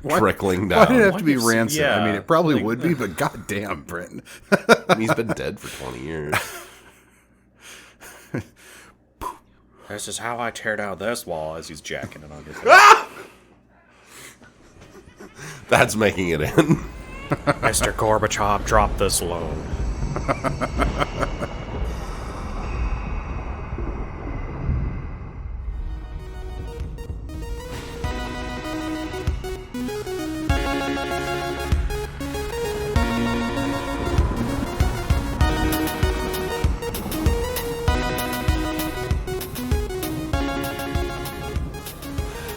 trickling down. Why did it have to be rancid? Yeah, I mean, it probably would be, but goddamn, Brent. He's been dead for 20 years. This is how I tear down this wall as he's jacking it on your face. That's making it in. Mr. Gorbachev, drop this low.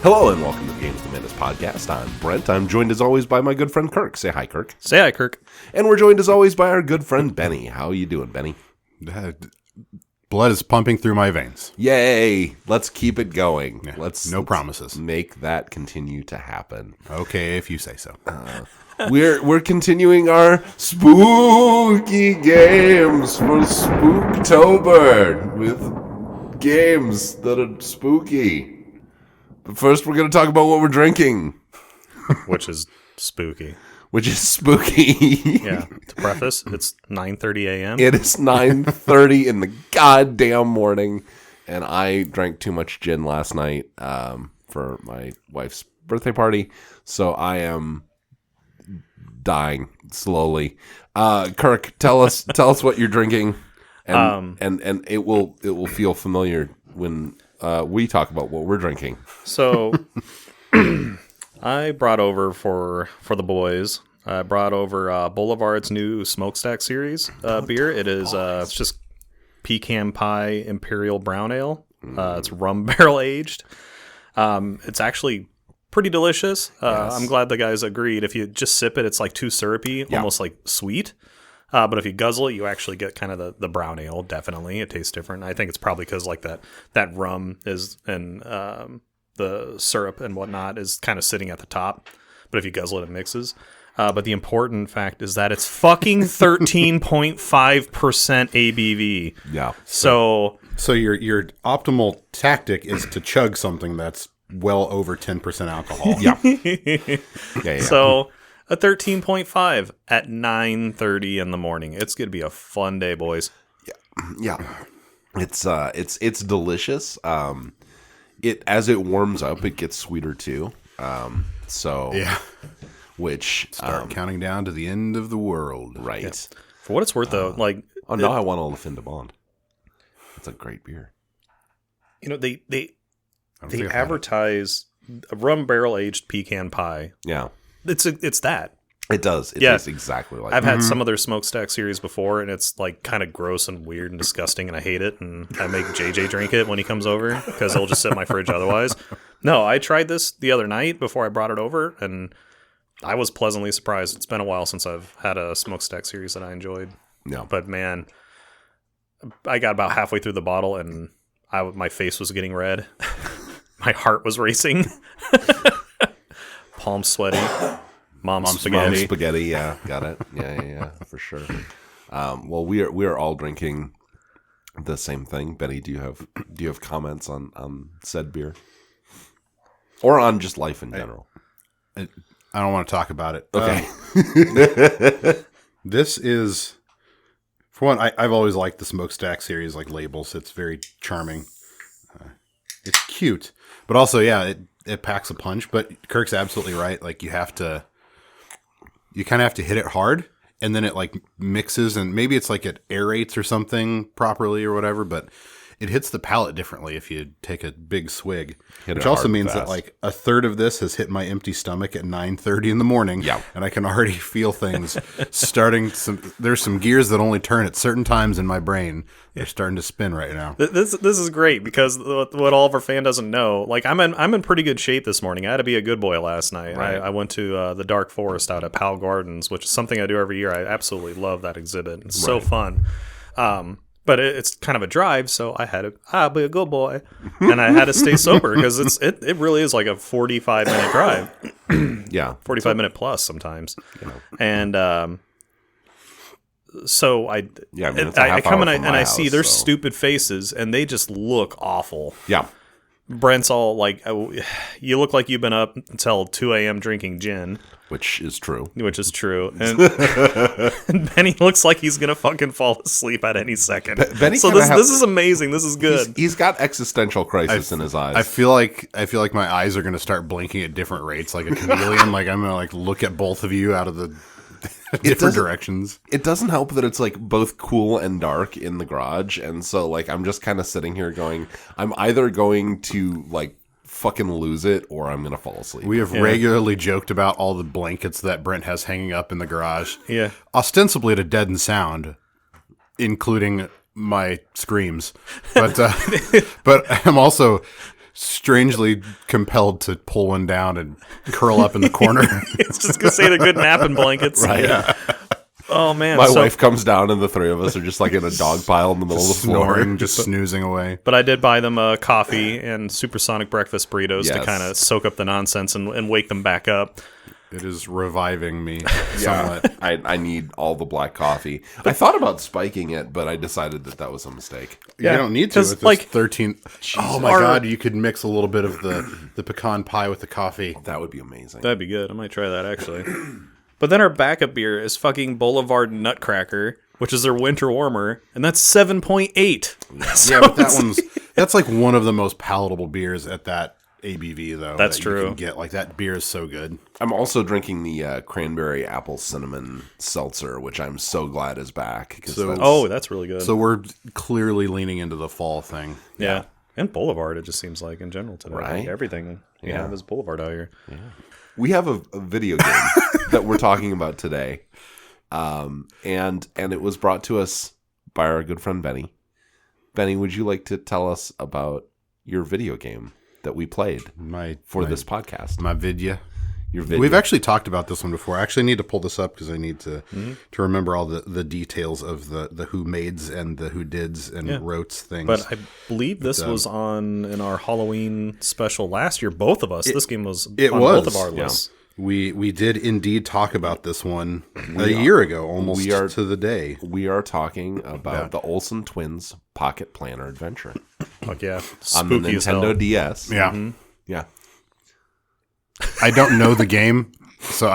Hello and welcome to the Games the Minutes podcast. I'm Brent. I'm joined as always by my good friend Kirk. Say hi, Kirk. Say hi, Kirk. And we're joined as always by our good friend Benny. How you doing, Benny? Blood is pumping through my veins. Yay! Let's keep it going. Yeah, Let's promises. Make that continue to happen. Okay, if you say so. We're continuing our spooky games for Spooktober with games that are spooky. But first, we're going to talk about what we're drinking, Which is spooky. which is spooky. Yeah. To preface, it's 9:30 a.m. It is 9:30 in the goddamn morning, and I drank too much gin last night for my wife's birthday party, so I am dying slowly. Kirk, tell us what you're drinking, and it will feel familiar when we talk about what we're drinking. So, I brought over for the boys. I brought over Boulevard's new Smokestack series beer. It is it's just pecan pie imperial brown ale. It's rum barrel aged. It's actually pretty delicious. Yes. I'm glad the guys agreed. If you just sip it, it's like too syrupy, almost like sweet. But if you guzzle it, you actually get kind of the brown ale. Definitely, it tastes different. I think it's probably because like that rum is and the syrup and whatnot is kind of sitting at the top. But if you guzzle it, it mixes. But the important fact is that it's fucking 13.5% ABV. Yeah. So your optimal tactic is to chug something that's well over 10% alcohol. Yeah. So a 13.5 at 9:30 in the morning. It's gonna be a fun day, boys. Yeah. It's delicious. It as it warms up, it gets sweeter too. So Yeah. which Start counting down to the end of the world. right. Yeah. For what it's worth, though, like Oh, now I want Olafin de Bond. It's a great beer. you know, they I don't think I've had it. advertise a rum barrel aged pecan pie. Yeah. It's that. It does. It Yeah. tastes exactly like I've that. had some of their smokestack series before, and it's like kind of gross and weird and disgusting, and I hate it. And I make JJ drink it when he comes over because it'll just sit in my fridge otherwise. No, I tried this the other night before I brought it over, and I was pleasantly surprised. It's been a while since I've had a smokestack series that I enjoyed. Yeah. But man, I got about halfway through the bottle, and my face was getting red. My heart was racing. Palms sweaty. Mom's spaghetti. Spaghetti, yeah, got it. Yeah, for sure. Well, we are all drinking the same thing. Benny, do you have comments on said beer, or on just life in general? I don't want to talk about it. Okay. This is, for one, I've always liked the Smokestack series, like labels. It's very charming. It's cute, but also, yeah, it packs a punch. But Kirk's absolutely right. Like you kind of have to hit it hard, and then it like mixes, and maybe it's like it aerates or something properly or whatever. But it hits the palate differently if you take a big swig, which also means that like a third of this has hit my empty stomach at 9:30 in the morning. Yeah. And I can already feel things starting. There's some gears that only turn at certain times in my brain. They're starting to spin right now. This is great because what all of our fan doesn't know, like I'm in pretty good shape this morning. I had to be a good boy last night. Right. I went to the Dark Forest out at Powell Gardens, which is something I do every year. I absolutely love that exhibit. It's so fun. But it's kind of a drive, so I had to be a good boy, and I had to stay sober because it really is like a 45-minute drive. Yeah, 45-minute plus sometimes, and so I it's a I half come hour and from my I see house, their so. stupid faces, and they just look awful. Yeah. Brent's all like, oh, you look like you've been up until 2 a.m. drinking gin. Which is true. Which is true. And, and Benny looks like he's going to fucking fall asleep at any second. Benny so this is amazing. This is good. He's got existential crisis in his eyes. I feel like my eyes are going to start blinking at different rates, like a chameleon. Like I'm going to look at both of you out of the different directions. It doesn't help that it's both cool and dark in the garage, and so I'm just kind of sitting here going, I'm either going to fucking lose it or I'm gonna fall asleep. We have regularly joked about all the blankets that Brent has hanging up in the garage. Yeah, ostensibly to deaden sound, including my screams, but but I'm also strangely compelled to pull one down and curl up in the corner. It's just gonna say the good napping blankets, right? Yeah. Oh man, my wife comes down and the three of us are just in a dog pile in the middle of the floor, snoring, just snoozing away. But I did buy them coffee and supersonic breakfast burritos to Yes. kind of soak up the nonsense and wake them back up. It is reviving me somewhat. I need all the black coffee. I thought about spiking it, but I decided that was a mistake. You don't need to with 'cause, this 13. Oh my god, you could mix a little bit of the pecan pie with the coffee. That would be amazing. That'd be good. I might try that actually. But then our backup beer is fucking Boulevard Nutcracker, which is their winter warmer, and that's 7.8. Yeah, but that's one of the most palatable beers at that ABV though. That's that true. You can get that beer is so good. I'm also drinking the cranberry apple cinnamon seltzer, which I'm so glad is back. That's really good. So we're clearly leaning into the fall thing. Yeah. And Boulevard, it just seems like in general today. Right? Everything you have is Boulevard out here. Yeah. We have a video game that we're talking about today, and it was brought to us by our good friend Benny. Benny, would you like to tell us about your video game that we played this podcast? My vidya. Your video. We've actually talked about this one before. I actually need to pull this up because I need to remember all the details of the who mades and the who dids and wrotes things. But I believe this was in our Halloween special last year. Both of us. This game was on both of our lists. We did indeed talk about this one a year ago, almost to the day. We are talking about the Olsen Twins Pocket Planner Adventure. Fuck yeah. On the Spooky as hell. Nintendo DS. Yeah. Mm-hmm. Yeah. I don't know the game, so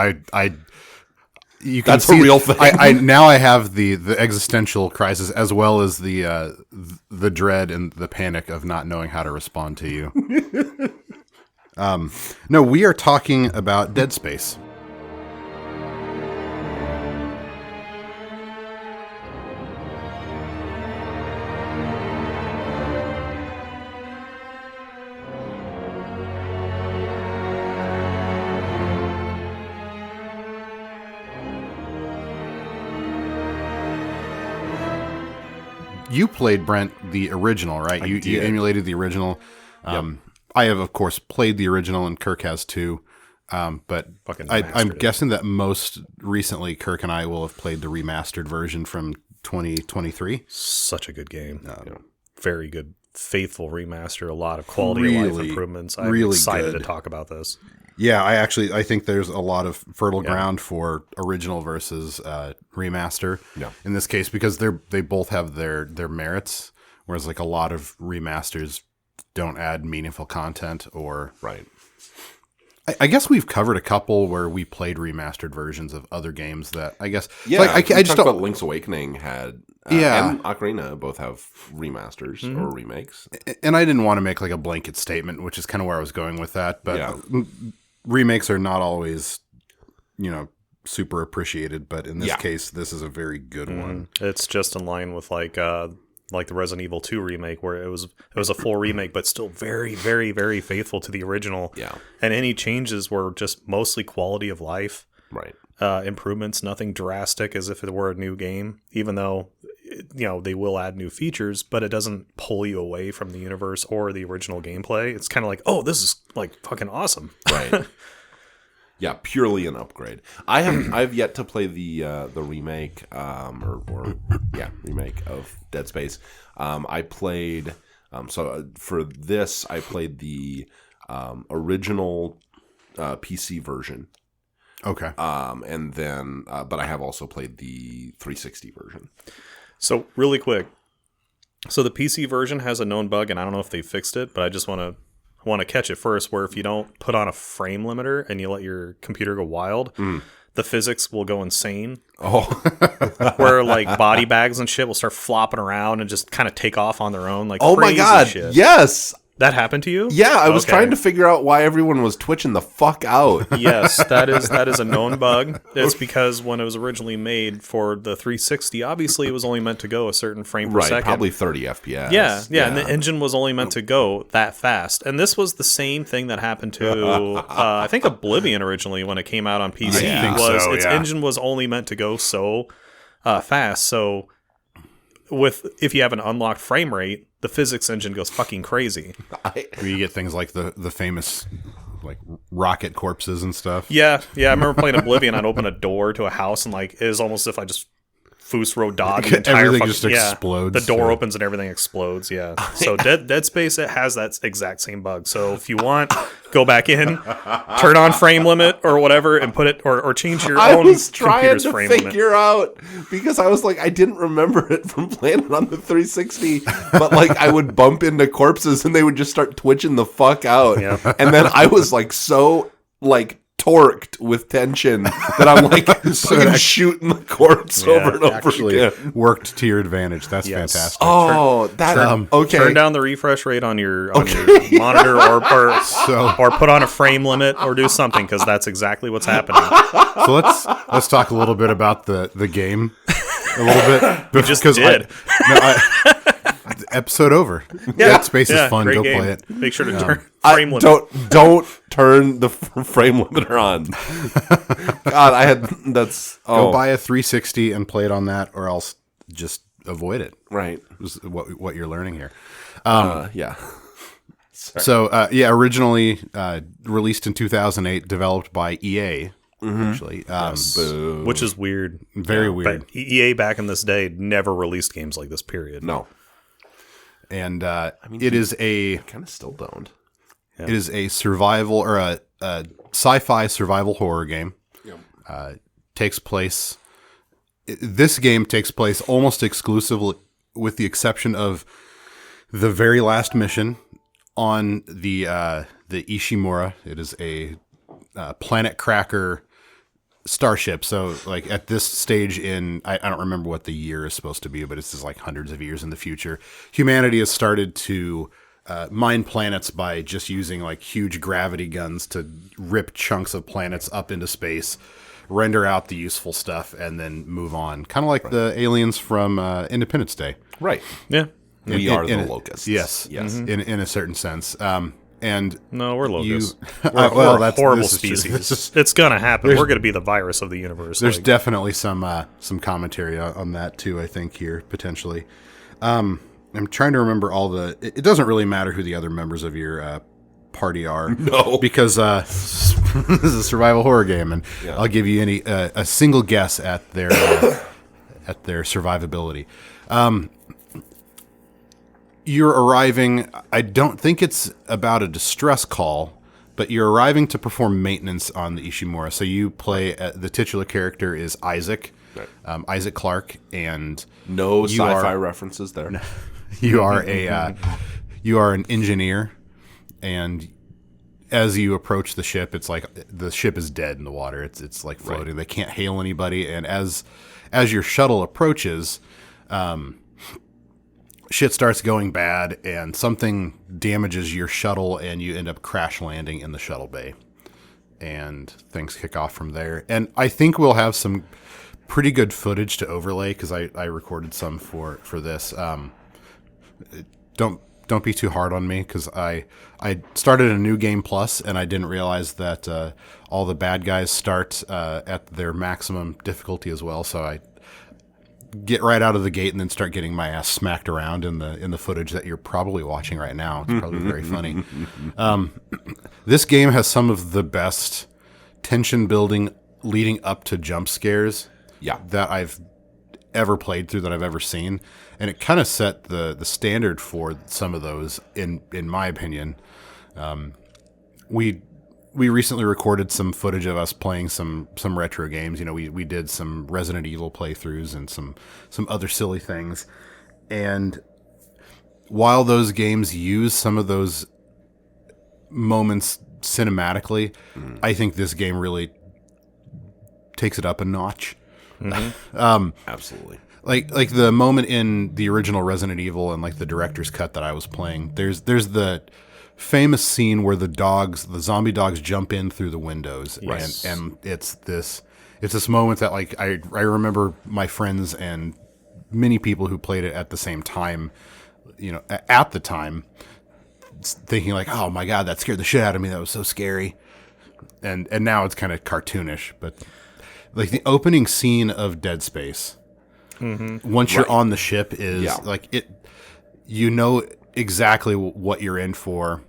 you can That's see a real thing. I now I have the existential crisis as well as the dread and the panic of not knowing how to respond to you. No, we are talking about Dead Space. You played, Brent, the original, right? You emulated the original. I have, of course, played the original, and Kirk has too. But I'm guessing that most recently, Kirk and I will have played the remastered version from 2023. Such a good game. Very good, faithful remaster. A lot of quality of life improvements. I'm excited to talk about this. Yeah, I think there's a lot of fertile ground for original versus remaster in this case, because they both have their merits, whereas a lot of remasters don't add meaningful content or right. I guess we've covered a couple where we played remastered versions of other games that I guess I just talked about Link's Awakening had and Ocarina both have remasters or remakes, and I didn't want to make a blanket statement, which is kind of where I was going with that, but remakes are not always super appreciated, but in this case this is a very good one. It's just in line with the Resident Evil 2 remake, where it was a full remake, but still very, very, very faithful to the original. Yeah. And any changes were just mostly quality of life. Right. Improvements, nothing drastic as if it were a new game, even though, they will add new features, but it doesn't pull you away from the universe or the original gameplay. It's kind of like, oh, this is fucking awesome. Right. Yeah, purely an upgrade. I've yet to play the remake remake of Dead Space. I played for this I played the original PC version. Okay. And then but I have also played the 360 version. So really quick. So the PC version has a known bug, and I don't know if they fixed it, but I just want to want to catch it first, where if you don't put on a frame limiter and you let your computer go wild, the physics will go insane. Oh, where like body bags and shit will start flopping around and just kind of take off on their own. Like, oh my crazy God. shit. Yes. That happened to you? Yeah, I was Okay. trying to figure out why everyone was twitching the fuck out. Yes, that is a known bug. It's because when it was originally made for the 360, obviously it was only meant to go a certain frame per Right, second. probably 30 FPS. Yeah, and the engine was only meant to go that fast. And this was the same thing that happened to, I think, Oblivion originally when it came out on PC. I think so, its yeah. engine was only meant to go so fast. So if you have an unlocked frame rate, the physics engine goes fucking crazy. Where you get things like the famous like rocket corpses and stuff. Yeah. I remember playing Oblivion. I'd open a door to a house and like it was almost as if I just Foos road dodge. The entire Everything just explodes. The door opens and everything explodes. Yeah. So Dead Space, it has that exact same bug. So if you want, go back in, turn on frame limit or whatever, and put it or change your I own was trying computer's to frame limit. figure out because I was like, I didn't remember it from playing it on the 360, but like I would bump into corpses and they would just start twitching the fuck out. Yeah. And then I was like so like torqued with tension that I'm like fucking shooting the corpse over and over Actually again. worked to your advantage. That's Yes. fantastic. Oh, that okay. Turn down the refresh rate on your monitor or put on a frame limit or do something because that's exactly what's happening. So let's talk a little bit about the game a little bit. We just did. Episode over. Dead Space is fun. Great Go game. play it. Make sure to turn frame limit. Don't turn the frame limiter on. God, I had that's Go buy a 360 and play it on that, or else just avoid it. right. Is what you're learning here. Yeah. So originally released in 2008, developed by EA. Actually, Boo. Which is weird. very weird. But EA back in this day never released games like this, period. No, And it is a kind of still don't. it is a survival or a sci-fi survival horror game. Takes place. This game takes place almost exclusively, with the exception of the very last mission on the Ishimura. It is a planet cracker starship. So like at this stage I don't remember what the year is supposed to be, but it's just like hundreds of years in the future. Humanity has started to mine planets by just using like huge gravity guns to rip chunks of planets up into space, render out the useful stuff, and then move on. Kind of like the aliens from Independence Day. Right. Yeah. We are the locusts. Yes. Yes. In a certain sense. And No, we're locusts. Well, We're a that's- horrible this is true. species. This is- It's gonna happen. We're gonna be the virus of the universe. There's like, definitely some commentary on that too, I think, here potentially. I'm trying to remember all the. It doesn't really matter who the other members of your party are, No. because this is a survival horror game, and I'll give you a single guess at their survivability. You're arriving. I don't think it's about a distress call, but you're arriving to perform maintenance on the Ishimura. So you play the titular character is Isaac, Isaac Clarke, and No you sci-fi are- references there. you are you are an engineer, and as you approach the ship, it's like the ship is dead in the water. It's like floating. Right. They can't hail anybody, and as your shuttle approaches, shit starts going bad, and something damages your shuttle, and you end up crash landing in the shuttle bay, and things kick off from there. And I think we'll have some pretty good footage to overlay because I recorded some for this. Don't be too hard on me because I started a new game plus, and I didn't realize that all the bad guys start at their maximum difficulty as well. So I get right out of the gate and then start getting my ass smacked around in the footage that you're probably watching right now. It's probably very funny. This game has some of the best tension building leading up to jump scares that I've ever played through, that I've ever seen, and it kind of set the standard for some of those in my opinion. We recently recorded some footage of us playing some retro games. You know, we did some Resident Evil playthroughs and some other silly things. And while those games use some of those moments cinematically, I think this game really takes it up a notch. Absolutely. Like the moment in the original Resident Evil and like the director's cut that I was playing, there's the famous scene where the zombie dogs jump in through the windows, and it's this moment that like I remember my friends and many people who played it at the same time, at the time, thinking like, oh my god, that scared the shit out of me, that was so scary, and now it's kind of cartoonish, but like the opening scene of Dead Space, once you're on the ship is like it, exactly what you're in for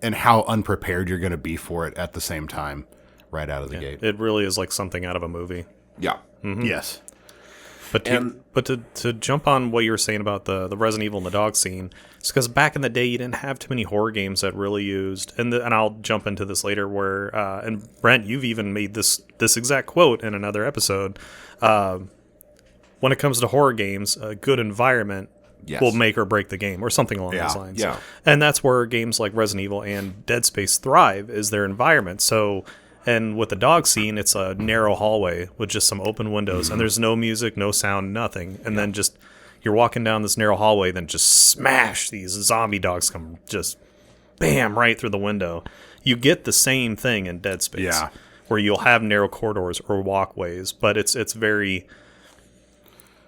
and how unprepared you're going to be for it at the same time right out of the gate. It really is like something out of a movie. Yeah. Yes. But to jump on what you were saying about the Resident Evil and the dog scene, it's because back in the day you didn't have too many horror games that really used, and I'll jump into this later where, and Brent, you've even made this exact quote in another episode. When it comes to horror games, a good environment will make or break the game, or something along those lines. Yeah. And that's where games like Resident Evil and Dead Space thrive, is their environment. So, and with the dog scene, it's a narrow hallway with just some open windows, and there's no music, no sound, nothing. And then just, you're walking down this narrow hallway, then just smash, these zombie dogs come just bam, right through the window. You get the same thing in Dead Space, where you'll have narrow corridors or walkways, but it's very,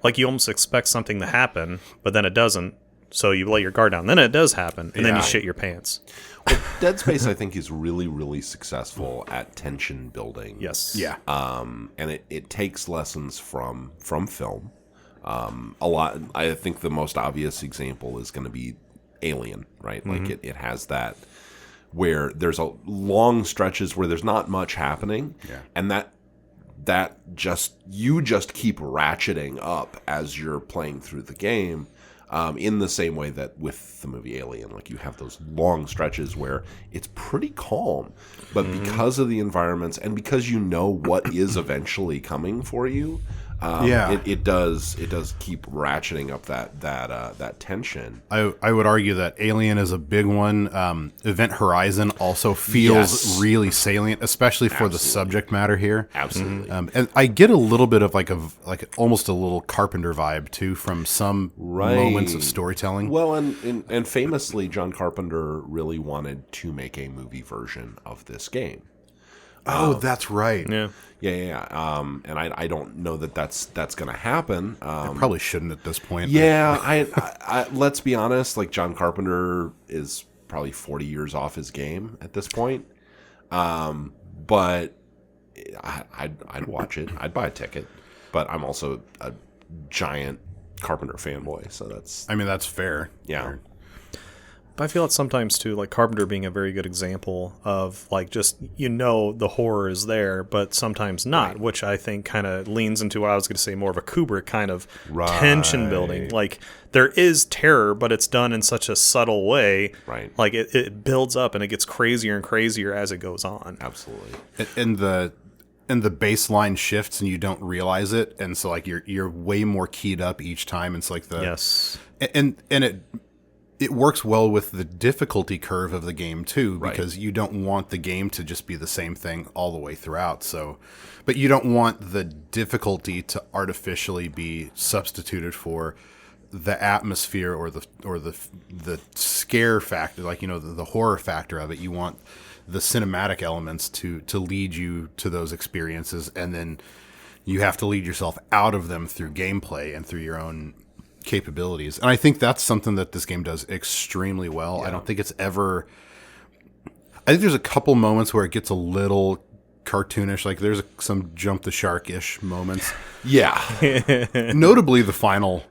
like, you almost expect something to happen, but then it doesn't. So you let your guard down. Then it does happen, and then you shit your pants. Well, Dead Space, I think, is really, really successful at tension building. Yes. Yeah. And it takes lessons from film. A lot. I think the most obvious example is going to be Alien, right? Like it has that where there's a long stretches where there's not much happening, and that you just keep ratcheting up as you're playing through the game. In the same way that with the movie Alien, like you have those long stretches where it's pretty calm, but because of the environments and because you know what is eventually coming for you, it does keep ratcheting up that tension. I would argue that Alien is a big one. Event Horizon also feels really salient, especially for the subject matter here. Absolutely. And I get a little bit of like almost a little Carpenter vibe too from some moments of storytelling. Well, and famously, John Carpenter really wanted to make a movie version of this game. Oh, that's right. Yeah. And I don't know that's going to happen. I probably shouldn't at this point. Yeah, I let's be honest. Like John Carpenter is probably 40 years off his game at this point. But I'd watch it. I'd buy a ticket. But I'm also a giant Carpenter fanboy, so that's fair. Yeah. Fair. But I feel like sometimes too, like Carpenter being a very good example of like just, the horror is there, but sometimes not, which I think kind of leans into what I was going to say, more of a Kubrick kind of tension building. Like there is terror, but it's done in such a subtle way. Right. Like it builds up and it gets crazier and crazier as it goes on. Absolutely. And the baseline shifts and you don't realize it, and so like you're way more keyed up each time. It's like and it works well with the difficulty curve of the game too, because you don't want the game to just be the same thing all the way throughout. So, but you don't want the difficulty to artificially be substituted for the atmosphere or the scare factor, like the horror factor of it. You want the cinematic elements to lead you to those experiences, and then you have to lead yourself out of them through gameplay and through your own capabilities. And I think that's something that this game does extremely well. I don't think it's ever, I think there's a couple moments where it gets a little cartoonish, like there's some jump the shark-ish moments. Notably the final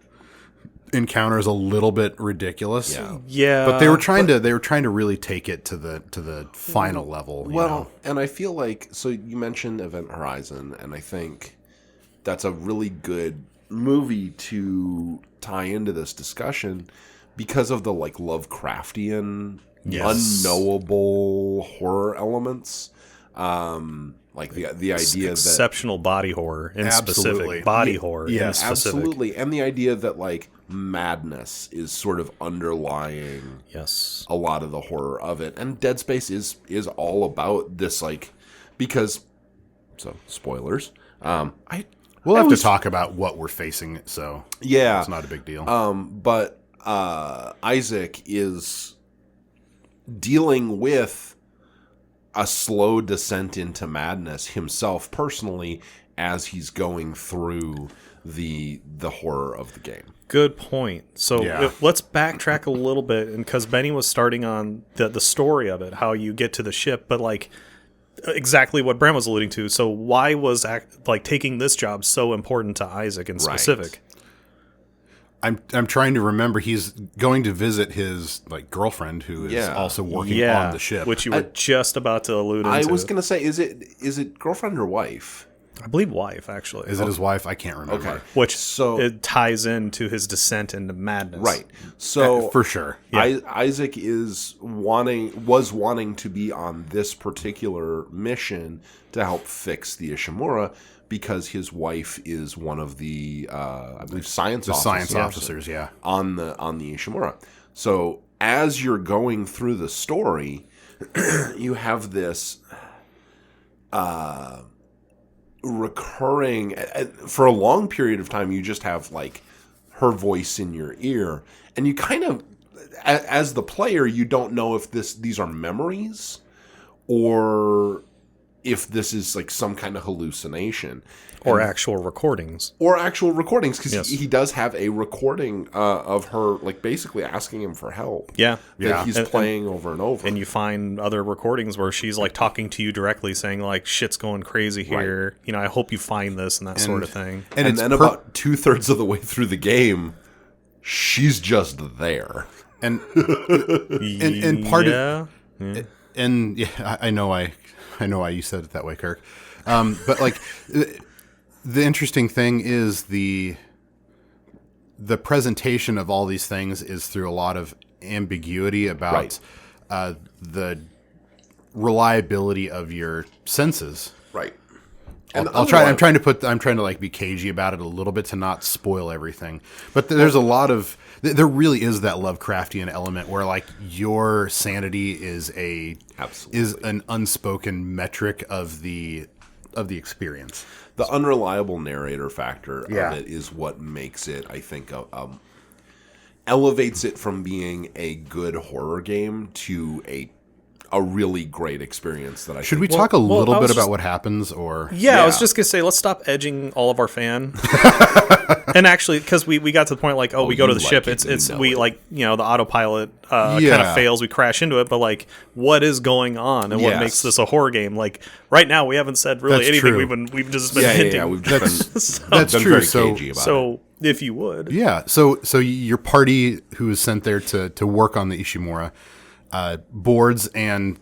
encounter is a little bit ridiculous. But they were trying to really take it to the final level. And I feel like, so you mentioned Event Horizon, and I think that's a really good movie to tie into this discussion because of the like Lovecraftian unknowable horror elements. Like the idea that exceptional body horror in Absolutely. specific. Body horror in Yes, specific. absolutely, and the idea that like madness is sort of underlying Yes. a lot of the horror of it, and Dead Space is all about this, like, because spoilers. We'll have to talk about what we're facing, so Yeah, it's not a big deal. but Isaac is dealing with a slow descent into madness himself personally as he's going through the horror of the game. Good point. So Yeah. let's backtrack a little bit, and because Benny was starting on the story of it, how you get to the ship, but like exactly what Bram was alluding to. So why was like taking this job so important to Isaac in specific? I'm trying to remember. He's going to visit his like girlfriend, who is also working on the ship. Which you were just about to allude into. I was going to say, is it girlfriend or wife? I believe wife, actually. Is it his wife? I can't remember. Okay. Which So- it ties into his descent into madness. Right. So For sure. Isaac was wanting to be on this particular mission to help fix the Ishimura because his wife is one of the I believe science officers, yeah. on the Ishimura. So as you're going through the story, you have this recurring, for a long period of time, you just have like her voice in your ear, and you kind of, as the player, you don't know if these are memories or if this is like some kind of hallucination Or actual recordings. because he does have a recording of her like basically asking him for help. Yeah. That he's playing over and over. And you find other recordings where she's like talking to you directly, saying like, shit's going crazy here. Right. You know, I hope you find this and that sort of thing. And then about 2/3 of the way through the game, she's just there. And part of and yeah, I know why you said it that way, Kirk. But like the interesting thing is the presentation of all these things is through a lot of ambiguity about the reliability of your senses. Right. And I'm trying to like be cagey about it a little bit to not spoil everything. But there's a lot of there really is that Lovecraftian element where like your sanity is an unspoken metric of the experience. The unreliable narrator factor of it is what makes it, I think, elevates it from being a good horror game to a really great experience that I Should think. we talk a little bit about what happens or Yeah, I was just gonna say, let's stop edging all of our fan. And actually, because we got to the point like, we go to the ship, we like, you know, the autopilot kind of fails, we crash into it, but like, what is going on and what makes this a horror game? Like right now, we haven't said really That's anything. true. We've just been hinting. Yeah, we've just that's been true. very So cagey about it. So if you would, so your party who is sent there to work on the Ishimura boards and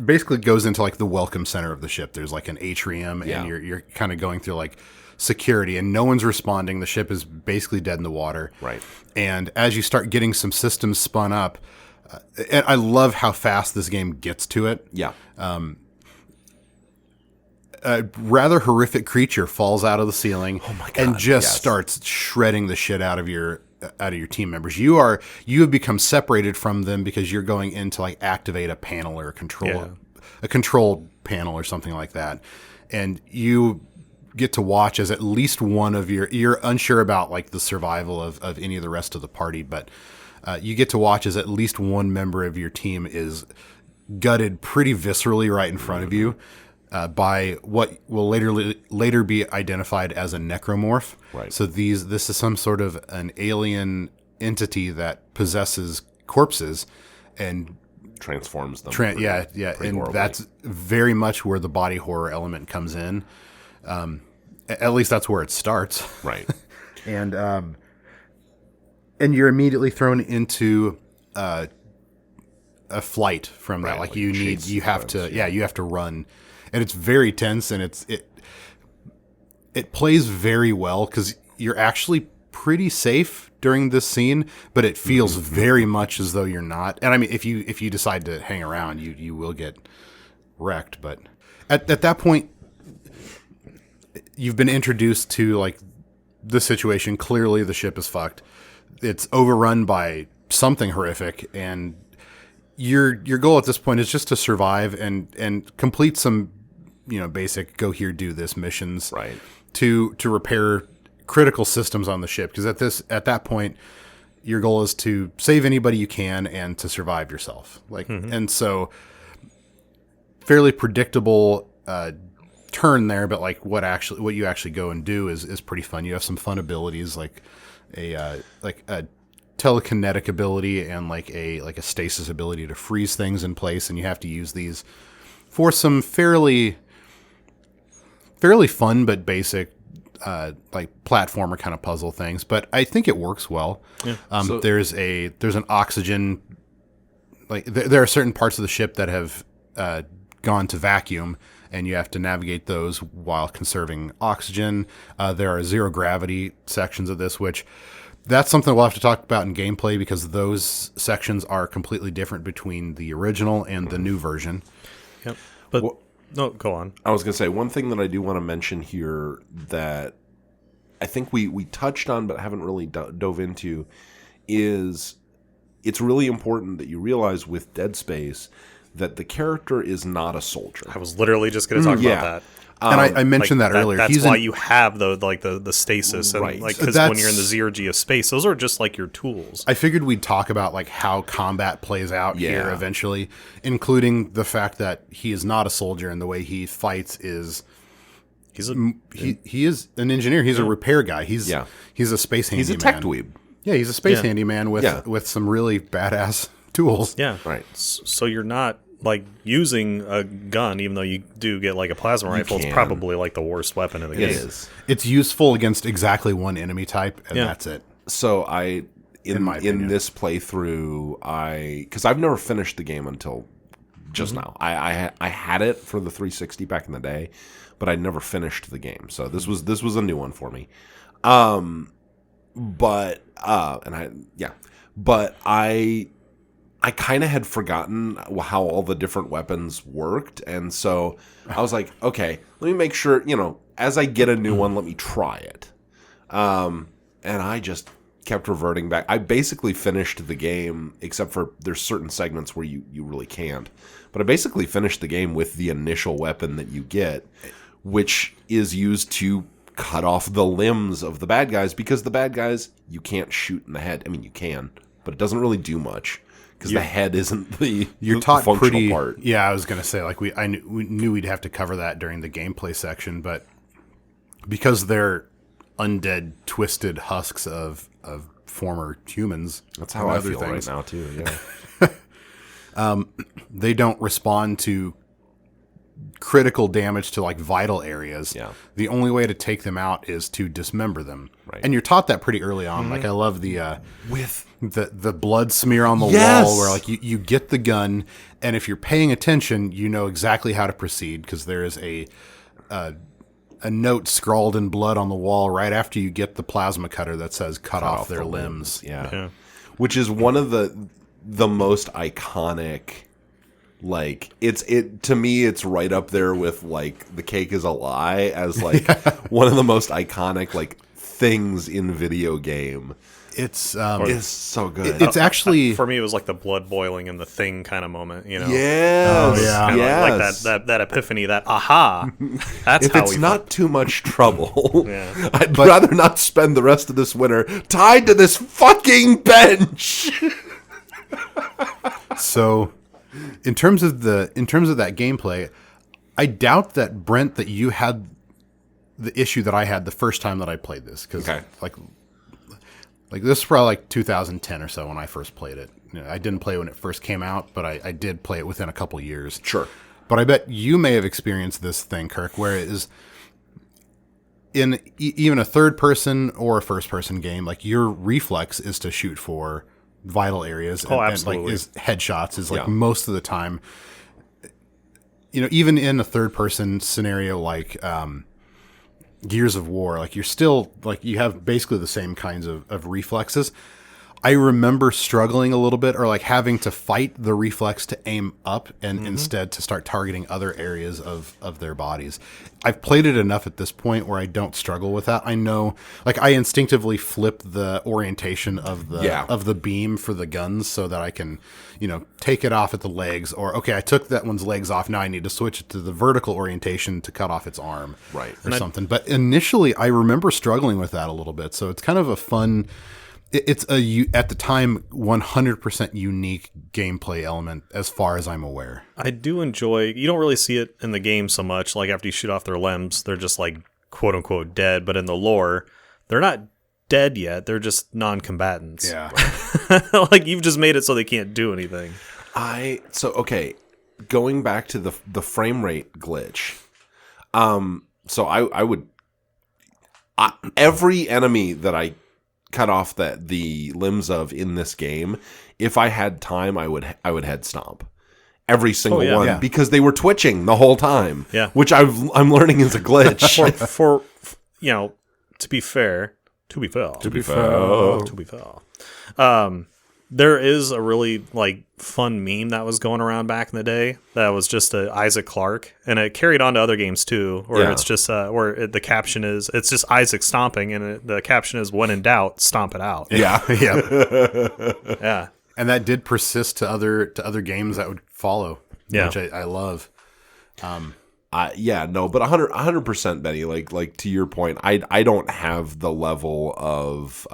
basically goes into like the welcome center of the ship. There's like an atrium, and you're kind of going through like security, and no one's responding. The ship is basically dead in the water. Right. And as you start getting some systems spun up, and I love how fast this game gets to it. Yeah. A rather horrific creature falls out of the ceiling and just starts shredding the shit out of your team members. You have become separated from them because you're going in to like activate a panel or a control panel or something like that, and you get to watch as at least one of you're unsure about like the survival of any of the rest of the party, but you get to watch as at least one member of your team is gutted pretty viscerally right in front of you. By what will later be identified as a necromorph. Right. So this is some sort of an alien entity that possesses corpses and transforms them. and horribly. that's very much where the body horror element comes in. At least that's where it starts. Right. And you're immediately thrown into a flight from that. Like you have to run. And it's very tense, and it plays very well because you're actually pretty safe during this scene, but it feels very much as though you're not. And I mean, if you decide to hang around, you will get wrecked. But at that point, you've been introduced to like the situation. Clearly, the ship is fucked. It's overrun by something horrific, and your goal at this point is just to survive and complete some, basic go here, do this missions, Right. to repair critical systems on the ship. Because at that point, your goal is to save anybody you can and to survive yourself. And so fairly predictable turn there, but like what you actually go and do is pretty fun. You have some fun abilities like a telekinetic ability and like a stasis ability to freeze things in place, and you have to use these for some fairly fun but basic like platformer kind of puzzle things. But I think it works well. Yeah. There's an oxygen, like there are certain parts of the ship that have gone to vacuum, and you have to navigate those while conserving oxygen. There are zero gravity sections of this, which that's something we'll have to talk about in gameplay, because those sections are completely different between the original and the new version. Yep. But no, go on. I was going to say, one thing that I do want to mention here that I think we touched on but haven't really dove into is it's really important that you realize with Dead Space that the character is not a soldier. I was literally just going to talk about that. And I mentioned that earlier. That's why you have the stasis, and Right. because when you're in the zero-G of space, those are just like your tools. I figured we'd talk about like how combat plays out here eventually, including the fact that he is not a soldier, and the way he fights is he is an engineer. He's a repair guy. He's a space handyman. He's a tech dweeb. Yeah, he's a space handyman with some really badass tools. Yeah, Right. So you're not like using a gun, even though you do get like a plasma rifle. It's probably like the worst weapon in the game. It is. It's useful against exactly one enemy type, and that's it. So in this playthrough, because I've never finished the game until just now. I had it for the 360 back in the day, but I never finished the game. So this was a new one for me. But I kind of had forgotten how all the different weapons worked, and so I was like, okay, let me make sure, as I get a new one, let me try it. And I just kept reverting back. I basically finished the game, except for there's certain segments where you really can't. But I basically finished the game with the initial weapon that you get, which is used to cut off the limbs of the bad guys, because the bad guys, you can't shoot in the head. I mean, you can, but it doesn't really do much. Because the head isn't you're taught functional pretty part. Yeah, I was gonna say we knew we'd have to cover that during the gameplay section, but because they're undead, twisted husks of former humans. That's how I feel right now too. Yeah, they don't respond to critical damage to like vital areas. Yeah. The only way to take them out is to dismember them. Right. And you're taught that pretty early on. Like I love the with the blood smear on the wall, where like you get the gun, and if you're paying attention, you know exactly how to proceed, because there is a note scrawled in blood on the wall right after you get the plasma cutter that says cut off their limbs. Yeah. Which is one of the most iconic. Like to me, it's right up there with like The Cake is a Lie as like one of the most iconic like things in video game. It's so good. It's actually for me, it was like the blood boiling in the Thing kind of moment. Yes. Oh, yeah. Like that epiphany, that aha. That's if how it's we not too much trouble, Yeah. I'd rather not spend the rest of this winter tied to this fucking bench. So, in terms of that gameplay, I doubt that, Brent, that you had the issue that I had the first time that I played this, because like this is probably like 2010 or so when I first played it. I didn't play it when it first came out, but I did play it within a couple years. Sure. But I bet you may have experienced this thing, Kirk, where it is in even a third person or a first person game, like your reflex is to shoot for vital areas. Absolutely. And like is headshots is like most of the time, even in a third person scenario, like, Gears of War, like you're still like you have basically the same kinds of reflexes. I remember struggling a little bit, or like having to fight the reflex to aim up and instead to start targeting other areas of their bodies. I've played it enough at this point where I don't struggle with that. I know, like, I instinctively flip the orientation of the beam for the guns so that I can, take it off at the legs, or okay, I took that one's legs off. Now I need to switch it to the vertical orientation to cut off its arm, right, or something. But initially, I remember struggling with that a little bit. So it's kind of a fun. It's at the time 100% unique gameplay element as far as I'm aware. I do enjoy. You don't really see it in the game so much. Like after you shoot off their limbs, they're just like quote unquote dead. But in the lore, they're not dead yet. They're just non-combatants. Yeah, like you've just made it so they can't do anything. Okay, going back to the frame rate glitch. So I would every enemy that I cut off the limbs of in this game, if I had time, I would head stomp every single one because they were twitching the whole time. Yeah, which I'm learning is a glitch. for to be fair, there is a really like fun meme that was going around back in the day that was just Isaac Clarke, and it carried on to other games too, where it's just the caption is it's just Isaac stomping, and the caption is when in doubt, stomp it out. Yeah. Yeah. And that did persist to other games that would follow, which I love. But 100%, Benny. Like to your point, I don't have the level of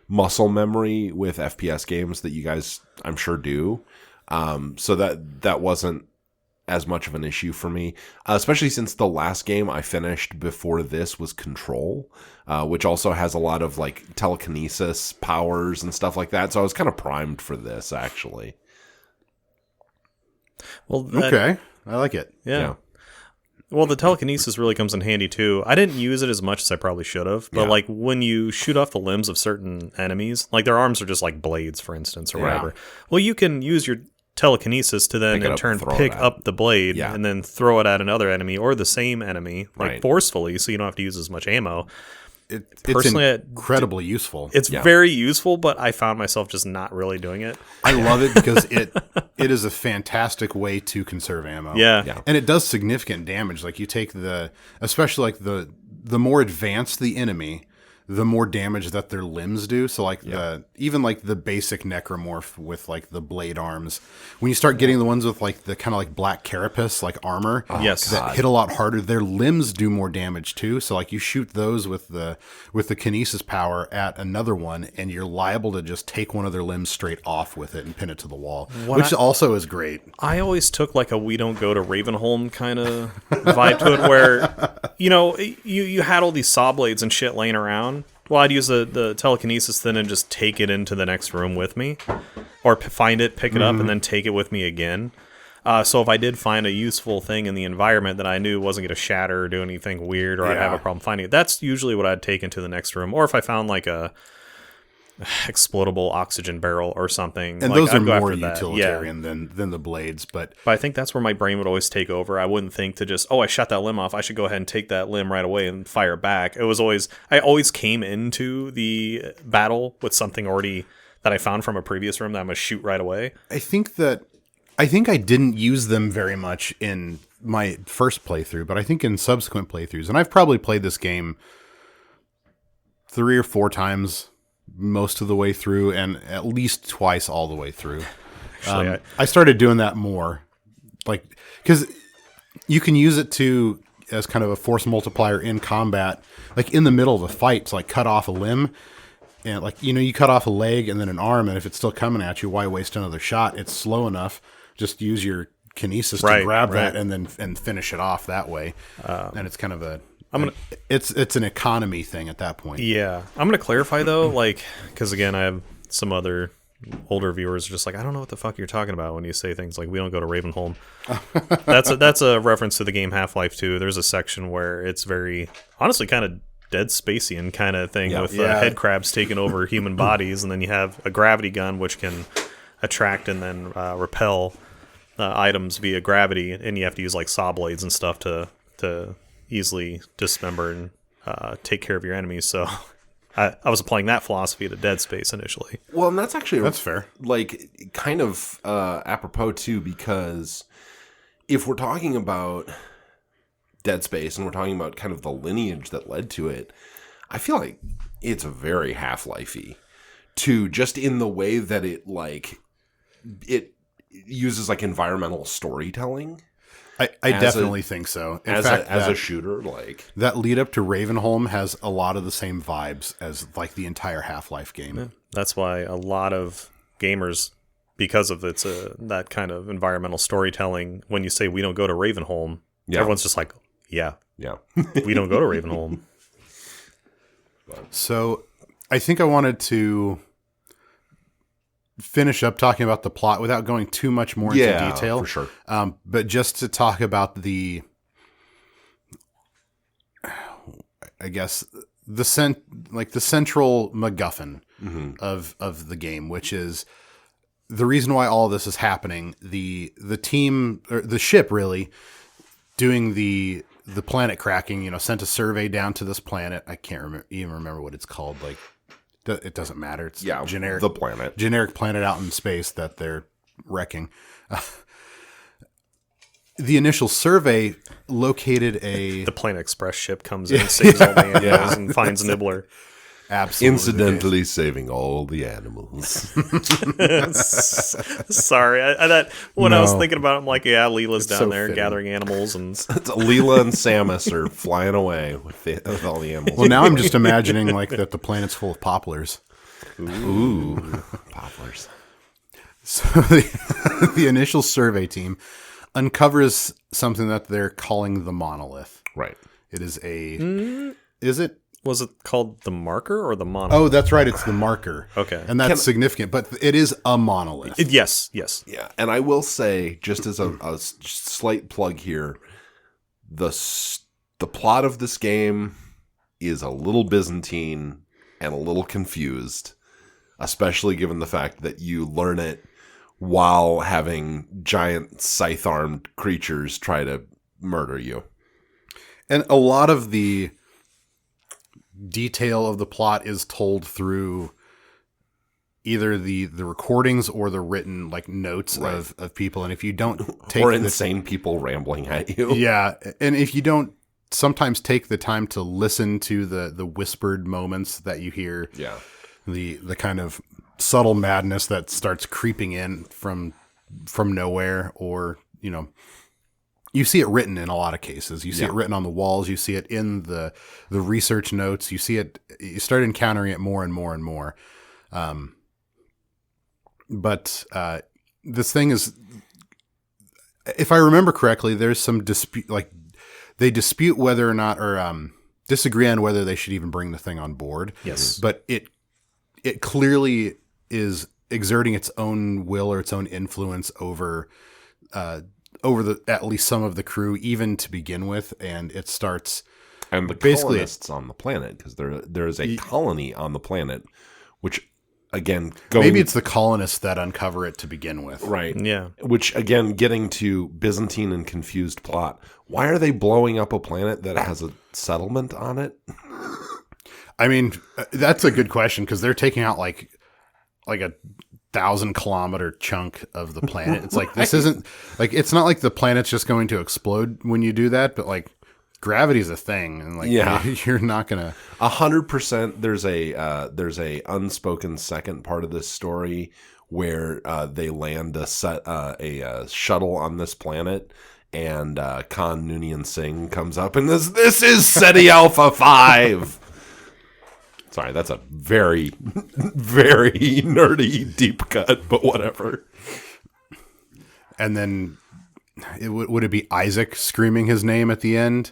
muscle memory with FPS games that you guys, I'm sure, do. So that wasn't as much of an issue for me, especially since the last game I finished before this was Control, which also has a lot of like telekinesis powers and stuff like that. So I was kind of primed for this, actually. Well, okay, I like it. Yeah. Well, the telekinesis really comes in handy too. I didn't use it as much as I probably should have, but like when you shoot off the limbs of certain enemies, like their arms are just like blades, for instance, or whatever. Well, you can use your telekinesis to then in turn pick up the blade and then throw it at another enemy or the same enemy like forcefully, so you don't have to use as much ammo. It's incredibly useful. It's very useful, but I found myself just not really doing it. I love it because it is a fantastic way to conserve ammo. Yeah. And it does significant damage. Like you take especially like the more advanced the enemy, the more damage that their limbs do. So like even like the basic necromorph with like the blade arms, when you start getting the ones with like the kind of like black carapace, like armor, that hit a lot harder, their limbs do more damage too. So like you shoot those with the kinesis power at another one, and you're liable to just take one of their limbs straight off with it and pin it to the wall, which also is great. I always took like a we don't go to Ravenholm kind of vibe to it, where you had all these saw blades and shit laying around. Well, I'd use the telekinesis then and just take it into the next room with me, or find it, pick it up, and then take it with me again. So if I did find a useful thing in the environment that I knew wasn't going to shatter or do anything weird, or I'd have a problem finding it, that's usually what I'd take into the next room. Or if I found like a explodable oxygen barrel or something, and like, those I'd are go more after utilitarian than the blades. But I think that's where my brain would always take over. I wouldn't think to just, I shot that limb off, I should go ahead and take that limb right away and fire back. It was always, I always came into the battle with something already that I found from a previous room that I'm going to shoot right away. I think I didn't use them very much in my first playthrough, but I think in subsequent playthroughs, and I've probably played this game 3 or 4 times most of the way through, and at least twice all the way through. Actually, I started doing that more, like, because you can use it as kind of a force multiplier in combat, like in the middle of a fight, to like cut off a limb, and like you cut off a leg and then an arm, and if it's still coming at you, why waste another shot? It's slow enough. Just use your kinesis to grab that and finish it off that way. And it's kind of it's an economy thing at that point. Yeah, I'm gonna clarify though, like, because again, I have some other older viewers are just like, I don't know what the fuck you're talking about when you say things like we don't go to Ravenholm. That's a reference to the game Half-Life 2. There's a section where it's very honestly kind of Dead Spacian kind of thing with head crabs taking over human bodies, and then you have a gravity gun which can attract and then repel items via gravity, and you have to use like saw blades and stuff to easily dismember and take care of your enemies. So I was applying that philosophy to Dead Space initially. Well, and that's actually That's fair. Like kind of apropos too, because if we're talking about Dead Space and we're talking about kind of the lineage that led to it, I feel like it's a very Half-Life-y too, just in the way that it uses like environmental storytelling. I definitely think so. In fact, as a shooter, like that lead up to Ravenholm has a lot of the same vibes as like the entire Half-Life game. Yeah. That's why a lot of gamers, because of its that kind of environmental storytelling, when you say we don't go to Ravenholm, everyone's just like, yeah, we don't go to Ravenholm. So I think I wanted to finish up talking about the plot without going too much more into detail. For sure. But just to talk about the central MacGuffin of the game, which is the reason why all of this is happening. The team, or the ship really, doing the planet cracking, sent a survey down to this planet. I can't even remember what it's called. Like, it doesn't matter. It's generic. The planet. Generic planet out in space that they're wrecking. The initial survey located the Planet Express ship comes in, saves all the animals, and finds Nibbler. Absolutely. Incidentally saving all the animals. Sorry. I was thinking about it, I'm like, Leela's down there fitting. gathering animals. And Leela and Samus are flying away with all the animals. Well, now I'm just imagining like that the planet's full of poplars. Ooh, poplars. So the initial survey team uncovers something that they're calling the monolith. Right. It is is it? Was it called the marker or the monolith? Oh, that's right. It's the marker. Okay. And that's significant, but it is a monolith. Yes. Yeah. And I will say, just as a slight plug here, the plot of this game is a little Byzantine and a little confused, especially given the fact that you learn it while having giant scythe-armed creatures try to murder you. And a lot of the detail of the plot is told through either the recordings or the written like notes of people. And if you don't take insane people rambling at you. Yeah. And if you don't sometimes take the time to listen to the whispered moments that you hear, the kind of subtle madness that starts creeping in from nowhere, or, you see it written in a lot of cases. You see it written on the walls. You see it in the research notes. You start encountering it more and more and more. But this thing is, if I remember correctly, there's some dispute, like they dispute whether or not, or disagree on whether they should even bring the thing on board. Yes. But it clearly is exerting its own will or its own influence over at least some of the crew, even to begin with, and it starts. And the basically colonists on the planet, because there is a colony on the planet, which again, maybe it's the colonists that uncover it to begin with, right? Yeah. Which again, getting to Byzantine and confused plot. Why are they blowing up a planet that has a settlement on it? I mean, that's a good question, because they're taking out like a 1,000-kilometer chunk of the planet. It's like, this isn't like, it's not like the planet's just going to explode when you do that, but like gravity's a thing, and like you're not gonna 100%. There's a unspoken second part of this story where they land a shuttle on this planet, and Khan Noonien Singh comes up and this is SETI Alpha 5. Sorry, that's a very, very nerdy deep cut, but whatever. And then would it be Isaac screaming his name at the end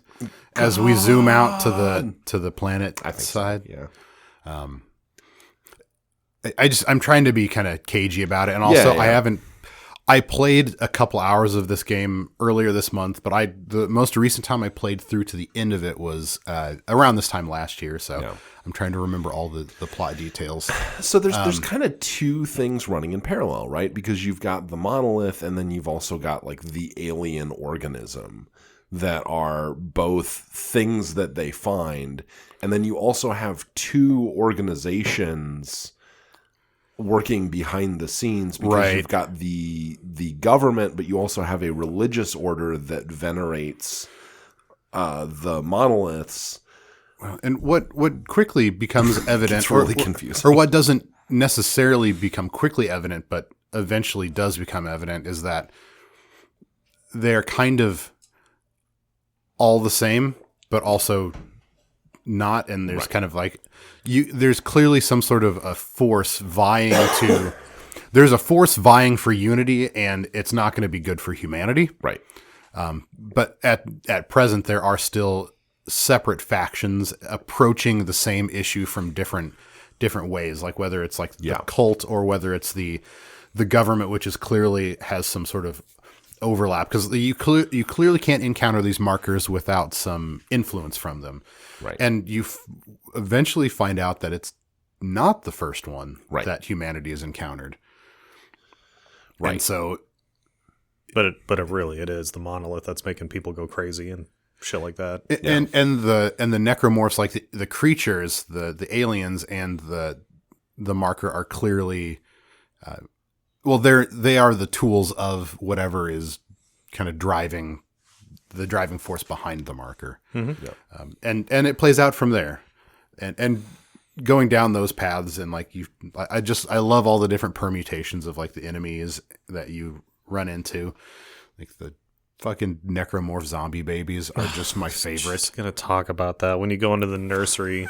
as we zoom out to the planet side? So, yeah. I'm trying to be kind of cagey about it, and also I played a couple hours of this game earlier this month, but the most recent time I played through to the end of it was around this time last year. So I'm trying to remember all the plot details. So there's kind of two things running in parallel, right? Because you've got the monolith, and then you've also got like the alien organism that are both things that they find, and then you also have two organizations working behind the scenes, because you've got the government, but you also have a religious order that venerates the monoliths. And what quickly becomes evident, It's really confusing, or what doesn't necessarily become quickly evident, but eventually does become evident, is that they're kind of all the same, but also not. And there's kind of like there's clearly some sort of a force vying to. There's a force vying for unity, and it's not going to be good for humanity. Right. But at present, there are still separate factions approaching the same issue from different ways, like whether it's like the cult or whether it's the government, which is clearly has some sort of overlap, because you clearly can't encounter these markers without some influence from them. Right. And you eventually find out that it's not the first one that humanity has encountered. Right. And so, but it really is the monolith that's making people go crazy and shit like that. And the necromorphs, like the creatures, the aliens, and the marker are clearly, they are the tools of whatever is kind of driving force behind the marker. Mm-hmm. And it plays out from there, and going down those paths, and like I love all the different permutations of like the enemies that you run into, like the fucking necromorph zombie babies are just my favorite. Just gonna talk about that when you go into the nursery.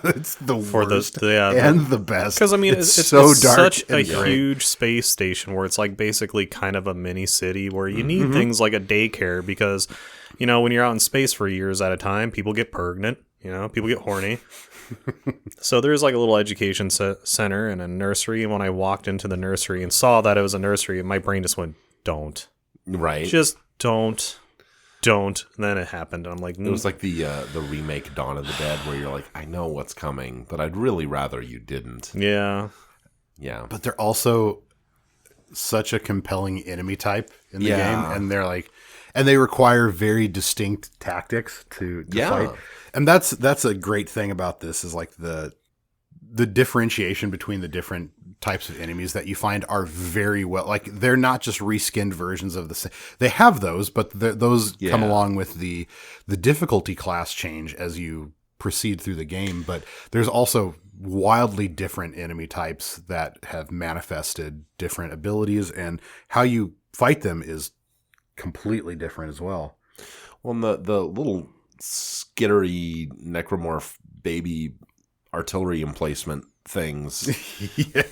It's the for worst and the best. Because I mean, it's so dark, such a huge space station where it's like basically kind of a mini city where you need things like a daycare, because when you're out in space for years at a time, people get pregnant. People get horny. So there's like a little education center and a nursery. And when I walked into the nursery and saw that it was a nursery, my brain just went, "Don't." Right. Just don't. And then it happened. And I'm like, It was like the remake Dawn of the Dead, where you're like, I know what's coming, but I'd really rather you didn't. Yeah. Yeah. But they're also such a compelling enemy type in the game, and they're like, and they require very distinct tactics to fight. And that's a great thing about this, is like the differentiation between the different types of enemies that you find are very well, like they're not just reskinned versions of the same. They have those, but those come along with the difficulty class change as you proceed through the game. But there's also wildly different enemy types that have manifested different abilities, and how you fight them is completely different as well. Well, the little skittery necromorph baby artillery emplacement things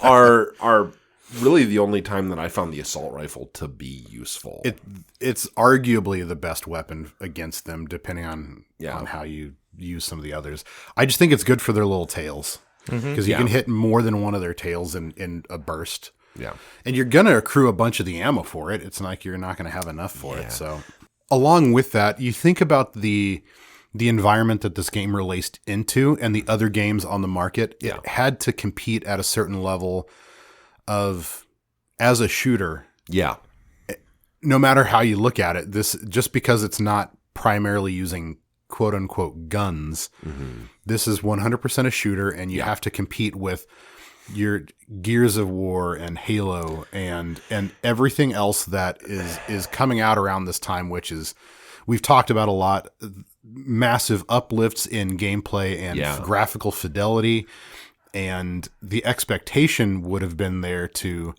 are really the only time that I found the assault rifle to be useful. It's arguably the best weapon against them, depending on how you use some of the others. I just think it's good for their little tails, because you can hit more than one of their tails in a burst. Yeah. And you're going to accrue a bunch of the ammo for it. It's like you're not going to have enough for it. So along with that, you think about the environment that this game released into and the other games on the market. It had to compete at a certain level of, as a shooter. Yeah. No matter how you look at it, this, just because it's not primarily using quote unquote guns, this is 100% a shooter, and you have to compete with your Gears of War and Halo and everything else that is coming out around this time, which is, we've talked about a lot, massive uplifts in gameplay and graphical fidelity, and the expectation would have been there to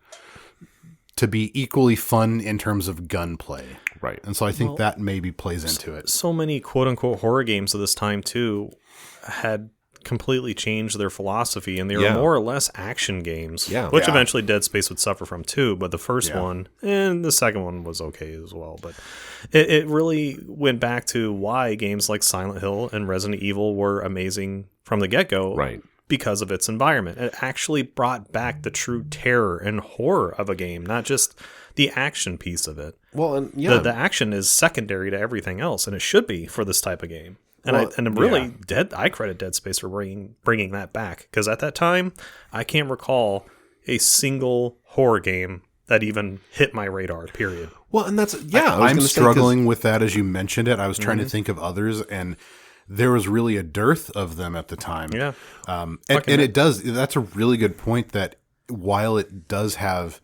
be equally fun in terms of gunplay. Right. And so I think that maybe plays into it. So many quote unquote horror games of this time too had completely changed their philosophy, and they were more or less action games, which eventually Dead Space would suffer from too. But the first one and the second one was okay as well. But it really went back to why games like Silent Hill and Resident Evil were amazing from the get-go, right? Because of its environment. It actually brought back the true terror and horror of a game, not just the action piece of it. Well, and the action is secondary to everything else, and it should be for this type of game. And I credit Dead Space for bringing that back, because at that time, I can't recall a single horror game that even hit my radar, period. Well, and that's I'm struggling with that as you mentioned it. I was trying to think of others, and there was really a dearth of them at the time. Yeah. And it does. That's a really good point that while it does have